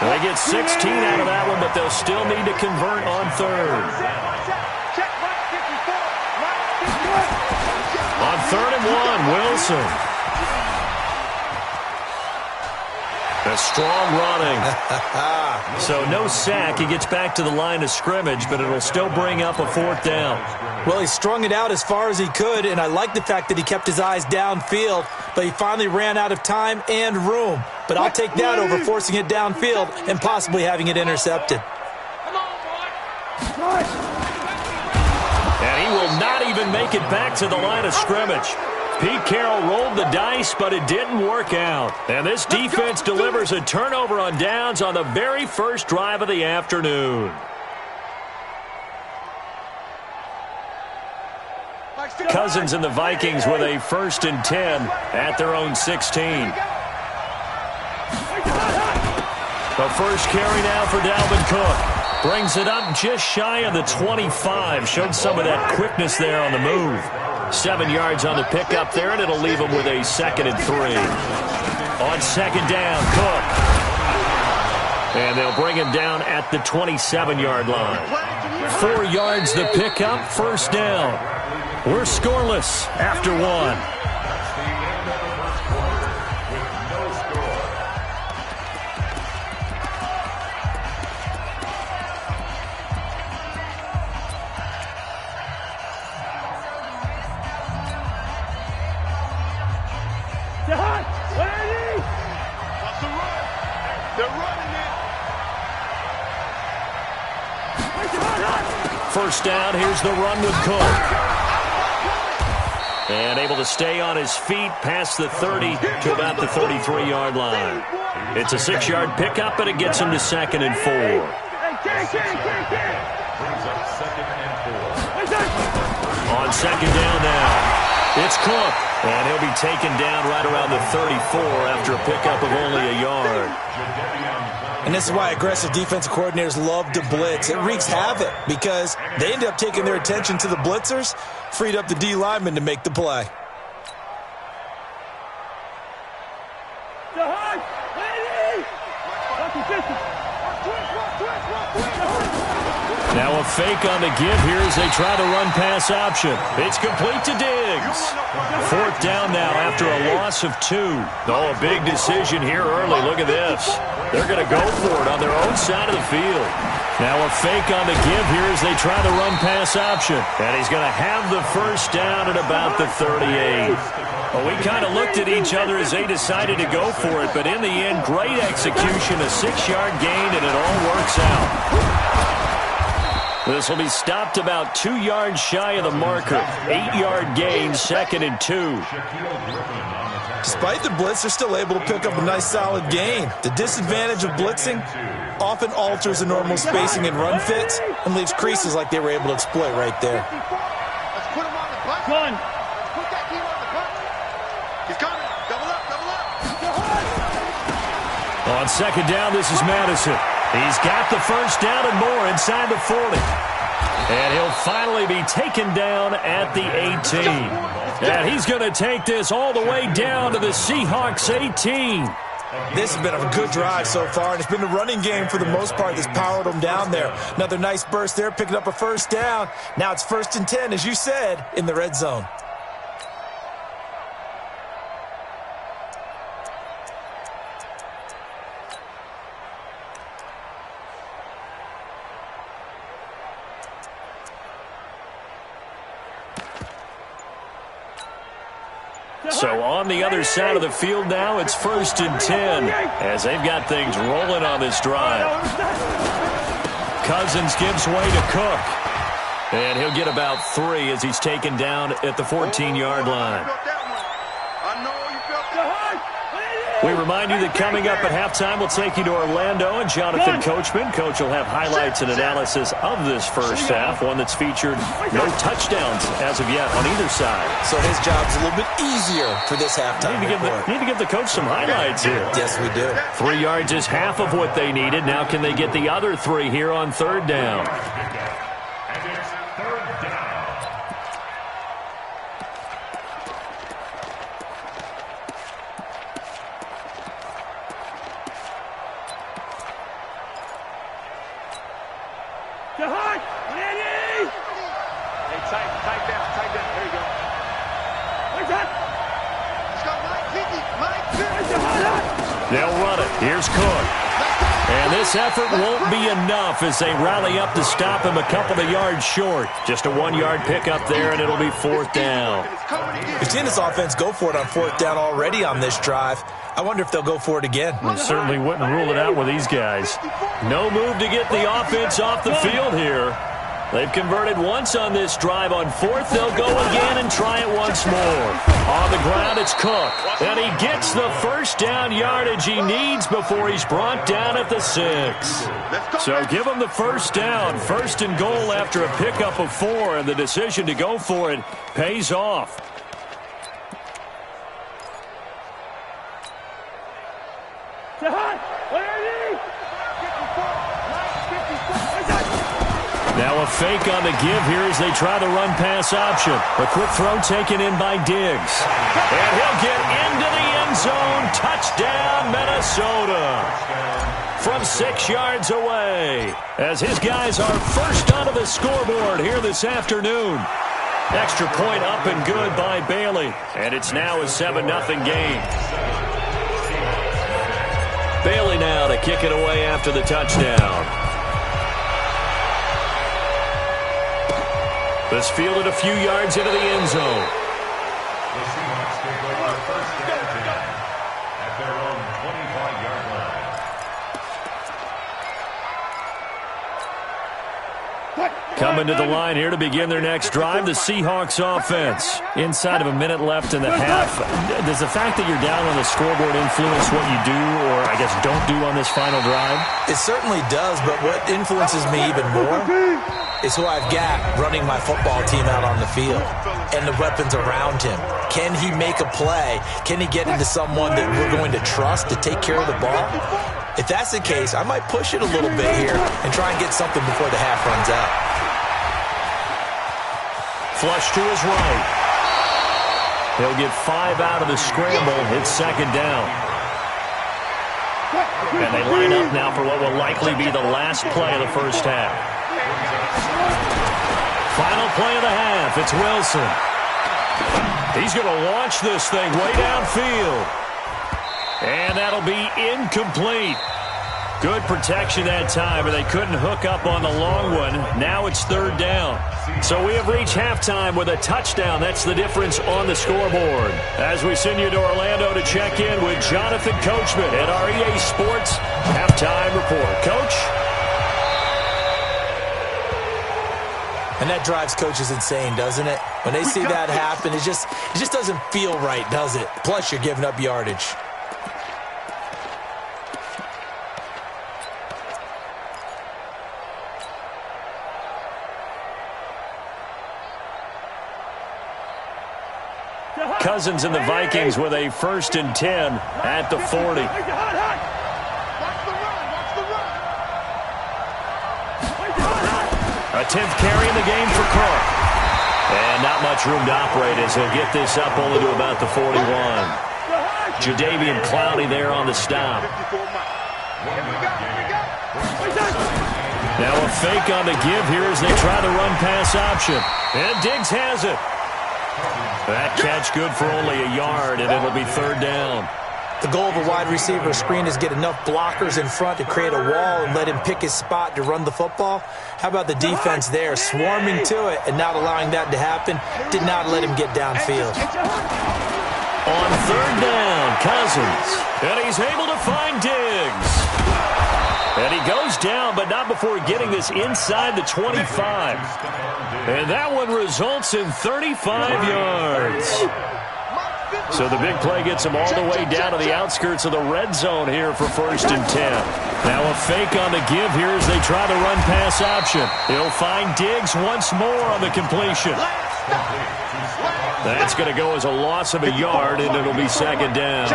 They get 16 out of that one, but they'll still need to convert on third. On third and 1, Wilson. A strong running. So no sack. He gets back to the line of scrimmage, but it'll still bring up a fourth down. Well, he strung it out as far as he could, and I like the fact that he kept his eyes downfield, but he finally ran out of time and room. But I'll take that over forcing it downfield and possibly having it intercepted. And he will not even make it back to the line of scrimmage. Pete Carroll rolled the dice, but it didn't work out. And this defense delivers a turnover on downs on the very first drive of the afternoon. Cousins and the Vikings with a first and 10 at their own 16. The first carry now for Dalvin Cook. Brings it up just shy of the 25. Showed some of that quickness there on the move. 7 yards on the pickup there, and it'll leave him with a 2nd and 3. On 2nd down, Cook. And they'll bring him down at the 27-yard line. 4 yards the pickup, 1st down. We're scoreless after 1. First down, here's the run with Cook. And able to stay on his feet past the 30 to about the 33-yard line. It's a 6-yard pickup, and it gets him to 2nd and 4. On 2nd down now, it's Cook. And he'll be taken down right around the 34 after a pickup of only a yard. And this is why aggressive defensive coordinators love to blitz. It wreaks havoc because they end up taking their attention to the blitzers, freed up the D lineman to make the play. Now a fake on the give here as they try the run-pass option. It's complete to Diggs. 4th down now after a loss of 2. Oh, a big decision here early. Look at this. They're going to go for it on their own side of the field. Now a fake on the give here as they try the run-pass option. And he's going to have the 1st down at about the 38. Well, we kind of looked at each other as they decided to go for it. But in the end, great execution, a 6-yard gain, and it all works out. This will be stopped about 2 yards shy of the marker. 8-yard gain, 2nd and 2. Despite the blitz, they're still able to pick up a nice solid gain. The disadvantage of blitzing often alters the normal spacing and run fits and leaves creases like they were able to exploit right there. Let's put him on the button. Put that team on the button. He's coming. Double up, double up. On 2nd down, this is Madison. He's got the 1st down and more inside the 40. And he'll finally be taken down at the 18. And he's going to take this all the way down to the Seahawks 18. This has been a good drive so far, and it's been the running game for the most part that's powered them down there. Another nice burst there, picking up a 1st down. Now it's 1st and 10, as you said, in the red zone. So on the other side of the field now, it's 1st and 10 as they've got things rolling on this drive. Cousins gives way to Cook. And he'll get about 3 as he's taken down at the 14-yard line. We remind you that coming up at halftime, we'll take you to Orlando and Jonathan Coachman. Coach will have highlights and analysis of this first half, one that's featured no touchdowns as of yet on either side. So his job's a little bit easier for this halftime. Need to give the coach some highlights here. Yes, we do. 3 yards is half of what they needed. Now can they get the other 3 here on 3rd down? They'll run it. Here's Cook. And this effort won't be enough as they rally up to stop him a couple of yards short. Just a 1-yard pickup there, and it'll be 4th down. We've seen this offense go for it on 4th down already on this drive. I wonder if they'll go for it again. We certainly wouldn't rule it out with these guys. No move to get the offense off the field here. They've converted once on this drive. On 4th, they'll go again and try it once more. On the ground, it's Cook. And he gets the 1st down yardage he needs before he's brought down at the 6. So give him the 1st down. 1st and goal after a pickup of 4. And the decision to go for it pays off. Now a fake on the give here as they try the run-pass option. A quick throw taken in by Diggs. And he'll get into the end zone. Touchdown, Minnesota. From 6 yards away. As his guys are first onto the scoreboard here this afternoon. Extra point up and good by Bailey. And it's now a 7-0 game. Bailey now to kick it away after the touchdown. This fielded a few yards into the end zone. The Seahawks take over first down tonight at their own 25-yard line. Coming to the line here to begin their next drive, the Seahawks offense. Inside of a minute left in the half. Does the fact that you're down on the scoreboard influence what you do, or I guess don't do on this final drive? It certainly does, but what influences me even more is who I've got running my football team out on the field and the weapons around him. Can he make a play? Can he get into someone that we're going to trust to take care of the ball? If that's the case, I might push it a little bit here and try and get something before the half runs out. Flush to his right. He'll get 5 out of the scramble. It's second down. And they line up now for what will likely be the last play of the first half. Final play of the half. It's Wilson. He's going to launch this thing way downfield. And that'll be incomplete. Good protection that time, but they couldn't hook up on the long one. Now it's third down. So we have reached halftime with a touchdown. That's the difference on the scoreboard. As we send you to Orlando to check in with Jonathan Coachman at our EA Sports Halftime Report. Coach? And that drives coaches insane, doesn't it? When they see that happen, it just doesn't feel right, does it? Plus, you're giving up yardage. Cousins and the Vikings with a 1st and 10 at the 40. A 10th carry in the game for Cook. And not much room to operate as he'll get this up only to about the 41. Jadeveon Clowney there on the stop. Now a fake on the give here as they try the run-pass option. And Diggs has it. That catch good for only a yard, and it'll be third down. The goal of a wide receiver screen is get enough blockers in front to create a wall and let him pick his spot to run the football. How about the defense there, swarming to it and not allowing that to happen? Did not let him get downfield. On third down, Cousins. And he's able to find Diggs. And he goes down, but not before getting this inside the 25. And that one results in 35 yards. So the big play gets him all the way down to the outskirts of the red zone here for 1st and 10. Now a fake on the give here as they try the run-pass option. He'll find Diggs once more on the completion. That's going to go as a loss of a yard, and it'll be second down.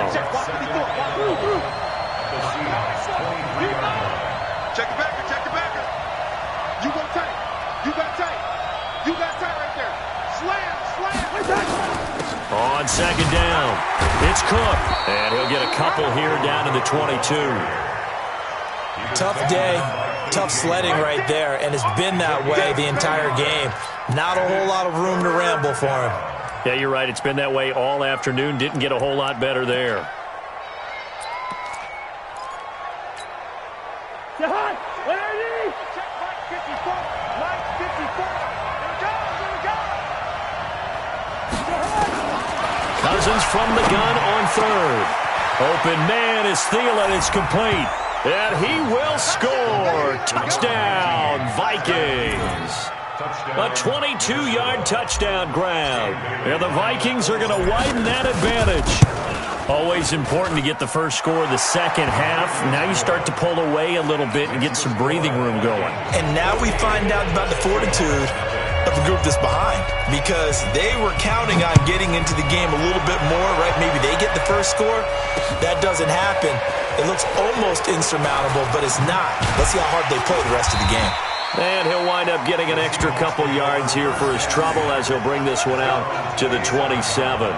Check the backer, check the backer. You go tight. You got tight. You got tight right there. Slam, slam. On second down, it's Cook. And he'll get a couple here down to the 22. Tough day, tough sledding right there, and it's been that way the entire game. Not a whole lot of room to ramble for him. Yeah, you're right. It's been that way all afternoon. Didn't get a whole lot better there. Cousins from the gun on third. Open man is Thielen. It's complete. And he will score. Touchdown, Vikings. A 22-yard touchdown grab. And the Vikings are going to widen that advantage. Always important to get the first score of the second half. Now you start to pull away a little bit and get some breathing room going. And now we find out about the fortitude of the group that's behind, because they were counting on getting into the game a little bit more, right? Maybe they get the first score. That doesn't happen. It looks almost insurmountable, but it's not. Let's see how hard they play the rest of the game. And he'll wind up getting an extra couple yards here for his trouble as he'll bring this one out to the 27.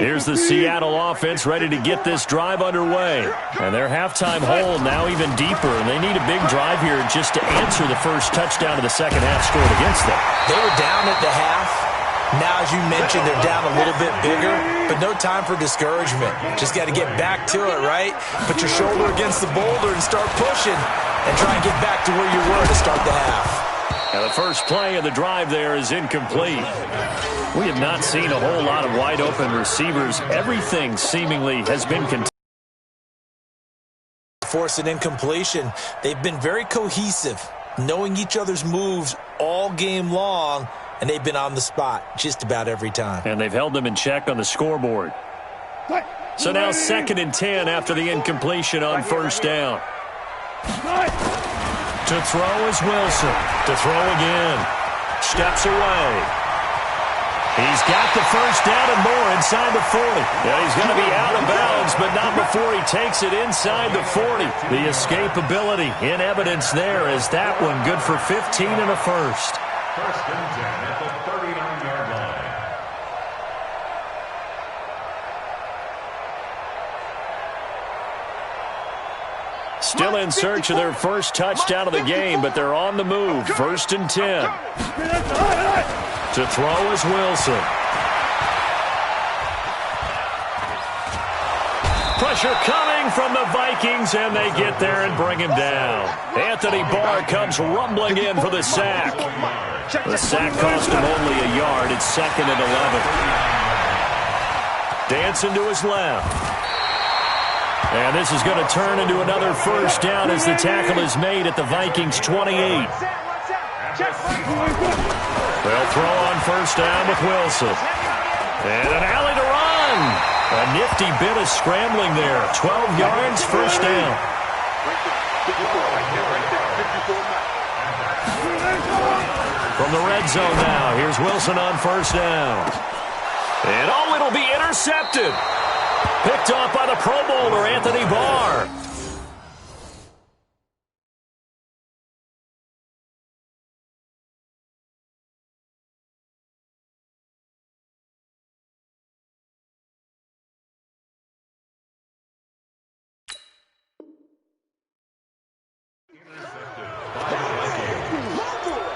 Here's the Seattle offense ready to get this drive underway. And their halftime hole now even deeper. And they need a big drive here just to answer the first touchdown of the second half scored against them. They were down at the half. Now, as you mentioned, they're down a little bit bigger, but no time for discouragement. Just got to get back to it, right? Put your shoulder against the boulder and start pushing and try and get back to where you were to start the half. Now the first play of the drive there is incomplete. We have not seen a whole lot of wide-open receivers. Everything seemingly has been force an incompletion. They've been very cohesive, knowing each other's moves all game long, and they've been on the spot just about every time. And they've held them in check on the scoreboard. So now 2nd and 10 after the incompletion on first down. To throw is Wilson. To throw again. Steps away. He's got the first down and more inside the 40. Yeah, he's going to be out of bounds, but not before he takes it inside the 40. The escapability in evidence there is that one good for 15 and a first. 1st and 10 at the 39-yard line. Still in search of their first touchdown of the game, but they're on the move. 1st and 10. To throw is Wilson. Pressure coming from the Vikings, and they get there and bring him down. Anthony Barr comes rumbling in for the sack. The sack cost him only a yard. It's 2nd and 11. Dancing to his left. And this is going to turn into another first down as the tackle is made at the Vikings' 28. They'll throw on first down with Wilson. And an alley to run. A nifty bit of scrambling there. 12 yards, first down. From the red zone now, here's Wilson on first down. And oh, it'll be intercepted. Picked off by the Pro Bowler, Anthony Barr.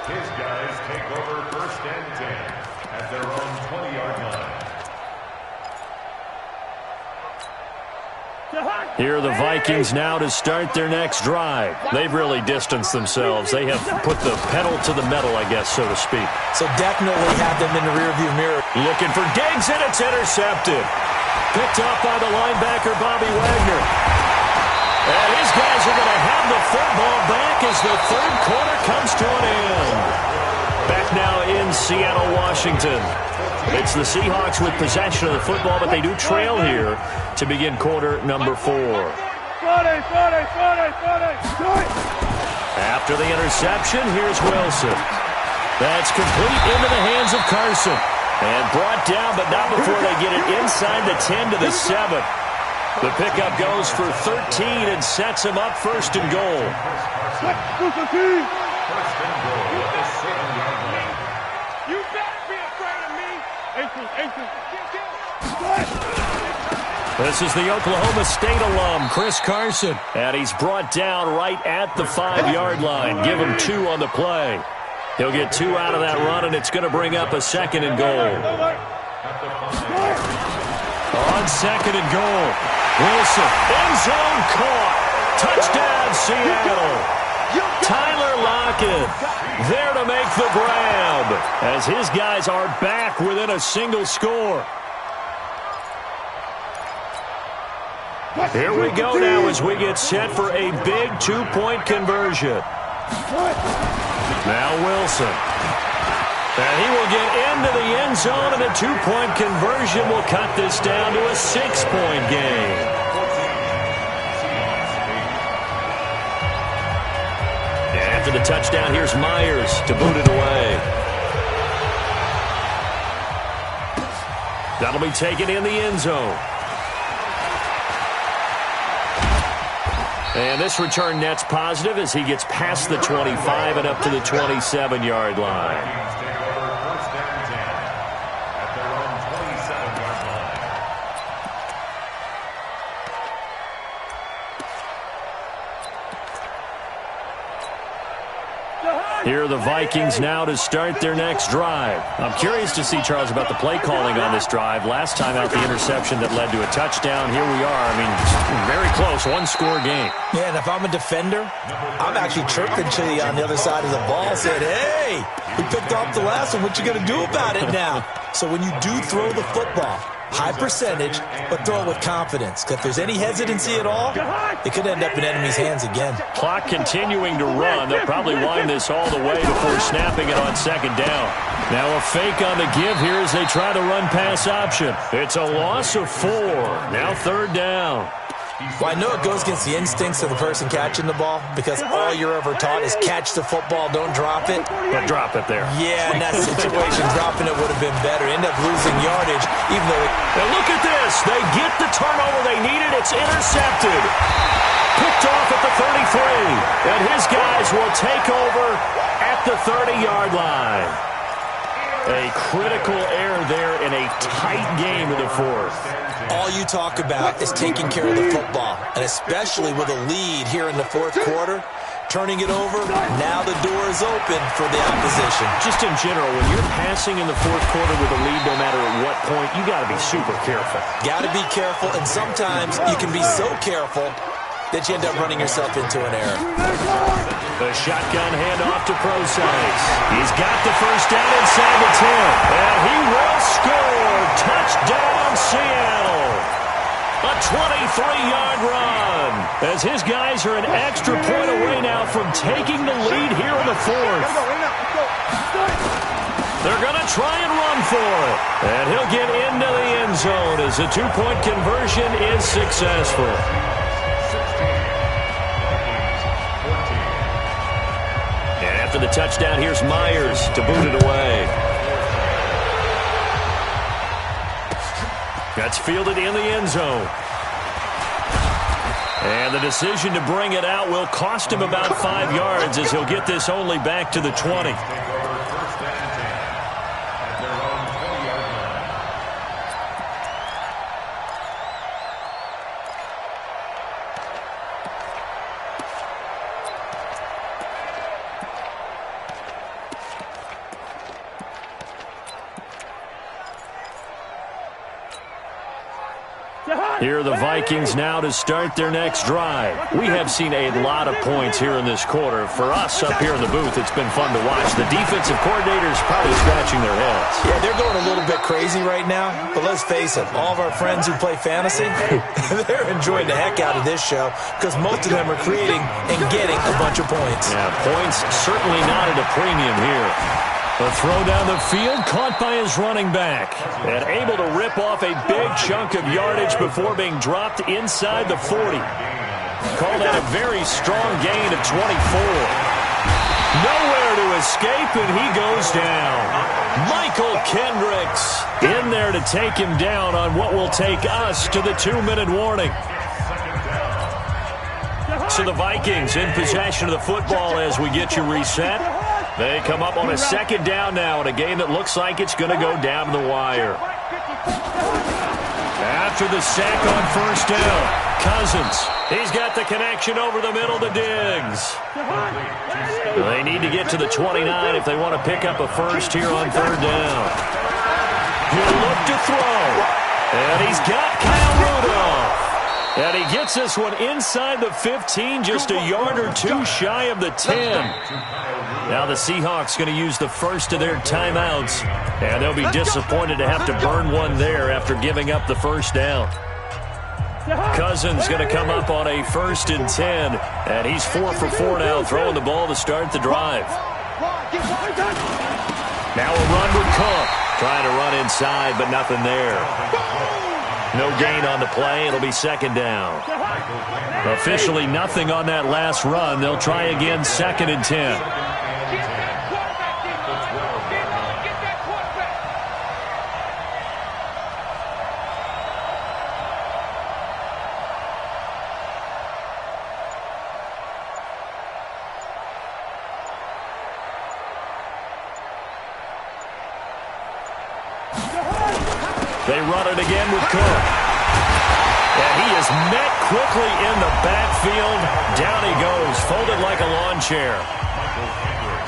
His guys take over 1st and 10 at their own 20-yard line. Here are the Vikings now to start their next drive. They've really distanced themselves. They have put the pedal to the metal, I guess, so to speak. So definitely have them in the rearview mirror. Looking for Diggs, and it's intercepted. Picked off by the linebacker, Bobby Wagner. And his guys are going to have the football back as the 3rd quarter comes to an end. Back now in Seattle, Washington. It's the Seahawks with possession of the football, but they do trail here to begin quarter number 4. After the interception, here's Wilson. That's complete into the hands of Carson. And brought down, but not before they get it inside the 10 to the 7. The pickup goes for 13 and sets him up 1st and goal. 1st and goal at the 7-yard line. You better be afraid of me. This is the Oklahoma State alum, Chris Carson. And he's brought down right at the 5-yard line. Give him 2 on the play. He'll get 2 out of that run, and it's going to bring up a 2nd and goal. On 2nd and goal, Wilson, end zone caught. Touchdown, Seattle. Tyler Lockett there to make the grab as his guys are back within a single score. Here we go now as we get set for a big 2-point conversion. Now Wilson. And he will get into the end zone, and a 2-point conversion will cut this down to a 6-point game. And after the touchdown, here's Myers to boot it away. That'll be taken in the end zone. And this return net's positive as he gets past the 25 and up to the 27-yard line. Here are the Vikings now to start their next drive. I'm curious to see, Charles, about the play calling on this drive. Last time out, the interception that led to a touchdown. Here we are. I mean, very close, one-score game. Yeah, and if I'm a defender, I'm actually chirping to you on the other side of the ball, saying, hey, we picked off the last one. What you going to do about it now? So when you do throw the football, high percentage, but throw it with confidence. Because if there's any hesitancy at all, it could end up in enemy's hands again. Clock continuing to run. They'll probably wind this all the way before snapping it on second down. Now a fake on the give here as they try to run pass option. It's a loss of 4. Now third down. Well, I know it goes against the instincts of the person catching the ball because all you're ever taught is catch the football, don't drop it. But drop it there. Yeah, in that situation, dropping it would have been better. End up losing yardage, even though Now look at this. They get the turnover they needed. It's intercepted. Picked off at the 33. And his guys will take over at the 30-yard line. A critical error there in a tight game in the fourth. All you talk about is taking care of the football, and especially with a lead here in the fourth quarter, turning it over, now the door is open for the opposition. Just in general, when you're passing in the fourth quarter with a lead, no matter at what point, you got to be super careful. Got to be careful, and sometimes you can be so careful that you end up running yourself into an error. The shotgun handoff to Procise. He's got the first down inside the 10. And he will score. Touchdown, Seattle. A 23-yard run. As his guys are an extra point away now from taking the lead here in the fourth. They're going to try and run for it. And he'll get into the end zone as the 2-point conversion is successful. After the touchdown, here's Myers to boot it away. That's fielded in the end zone. And the decision to bring it out will cost him about 5 yards as he'll get this only back to the 20. Here are the Vikings now to start their next drive. We have seen a lot of points here in this quarter. For us up here in the booth, it's been fun to watch. The defensive coordinators probably scratching their heads. Yeah, they're going a little bit crazy right now. But let's face it, all of our friends who play fantasy, they're enjoying the heck out of this show because most of them are creating and getting a bunch of points. Yeah, points certainly not at a premium here. The throw down the field, caught by his running back. And able to rip off a big chunk of yardage before being dropped inside the 40. Call that a very strong gain of 24. Nowhere to escape, and he goes down. Michael Kendricks in there to take him down on what will take us to the 2-minute warning. So the Vikings in possession of the football as we get you reset. They come up on a second down now in a game that looks like it's going to go down the wire. After the sack on first down, Cousins. He's got the connection over the middle to Diggs. They need to get to the 29 if they want to pick up a first here on third down. He'll look to throw. And he's got Kyle Rudolph. And he gets this one inside the 15, just a yard or two shy of the 10. Now the Seahawks going to use the first of their timeouts, and they'll be disappointed to have to burn one there after giving up the first down. Cousins going to come up on a 1st and 10, and he's 4 for 4 now, throwing the ball to start the drive. Now a run with Cook. Trying to run inside, but nothing there. No gain on the play. It'll be second down. Officially nothing on that last run. They'll try again, 2nd and 10. They run it again with Cook. And he is met quickly in the backfield. Down he goes, folded like a lawn chair.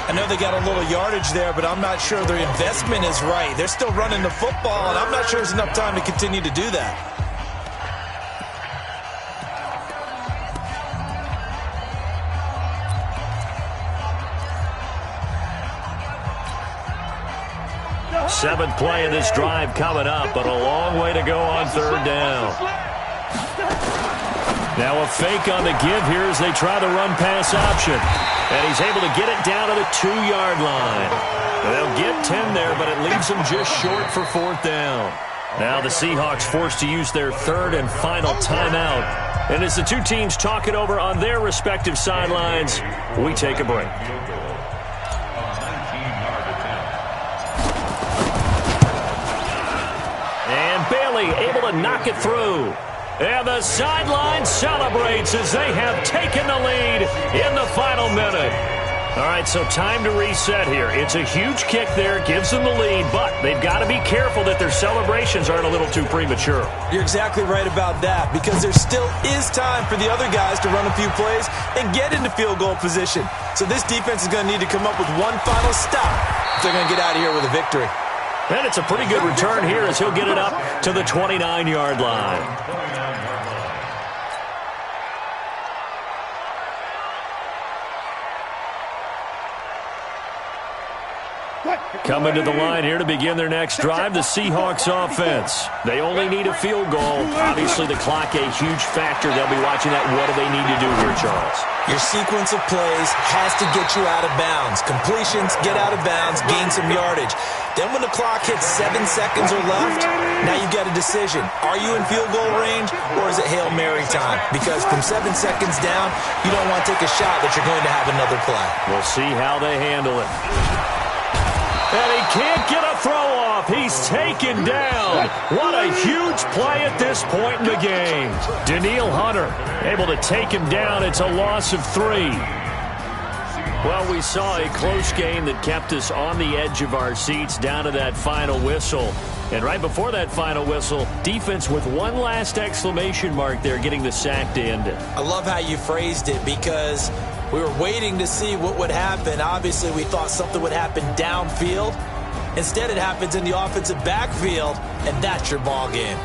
I know they got a little yardage there, but I'm not sure their investment is right. They're still running the football, and I'm not sure there's enough time to continue to do that. Seventh play of this drive coming up, but a long way to go on 3rd down. Now a fake on the give here as they try the run-pass option. And he's able to get it down to the 2-yard line. They'll get 10 there, but it leaves them just short for 4th down. Now the Seahawks forced to use their 3rd and final timeout. And as the two teams talk it over on their respective sidelines, we take a break. Bailey able to knock it through. And the sideline celebrates as they have taken the lead in the final minute. All right, so time to reset here. It's a huge kick there, gives them the lead, but they've got to be careful that their celebrations aren't a little too premature. You're exactly right about that, because there still is time for the other guys to run a few plays and get into field goal position. So this defense is going to need to come up with one final stop if they're going to get out of here with a victory. And it's a pretty good return here as he'll get it up to the 29-yard line. Coming to the line here to begin their next drive, the Seahawks offense. They only need a field goal. Obviously, the clock a huge factor. They'll be watching that. What do they need to do here, Charles? Your sequence of plays has to get you out of bounds. Completions, get out of bounds, gain some yardage. Then when the clock hits 7 seconds or left, now you've got a decision. Are you in field goal range, or is it Hail Mary time? Because from 7 seconds down, you don't want to take a shot that you're going to have another play. We'll see how they handle it. And he can't get a throw off. He's taken down. What a huge play at this point in the game. Danielle Hunter able to take him down. It's a loss of 3. Well, we saw a close game that kept us on the edge of our seats down to that final whistle. And right before that final whistle, defense with one last exclamation mark there, getting the sack to end it. I love how you phrased it, because we were waiting to see what would happen. Obviously, we thought something would happen downfield. Instead, it happens in the offensive backfield, and that's your ball game.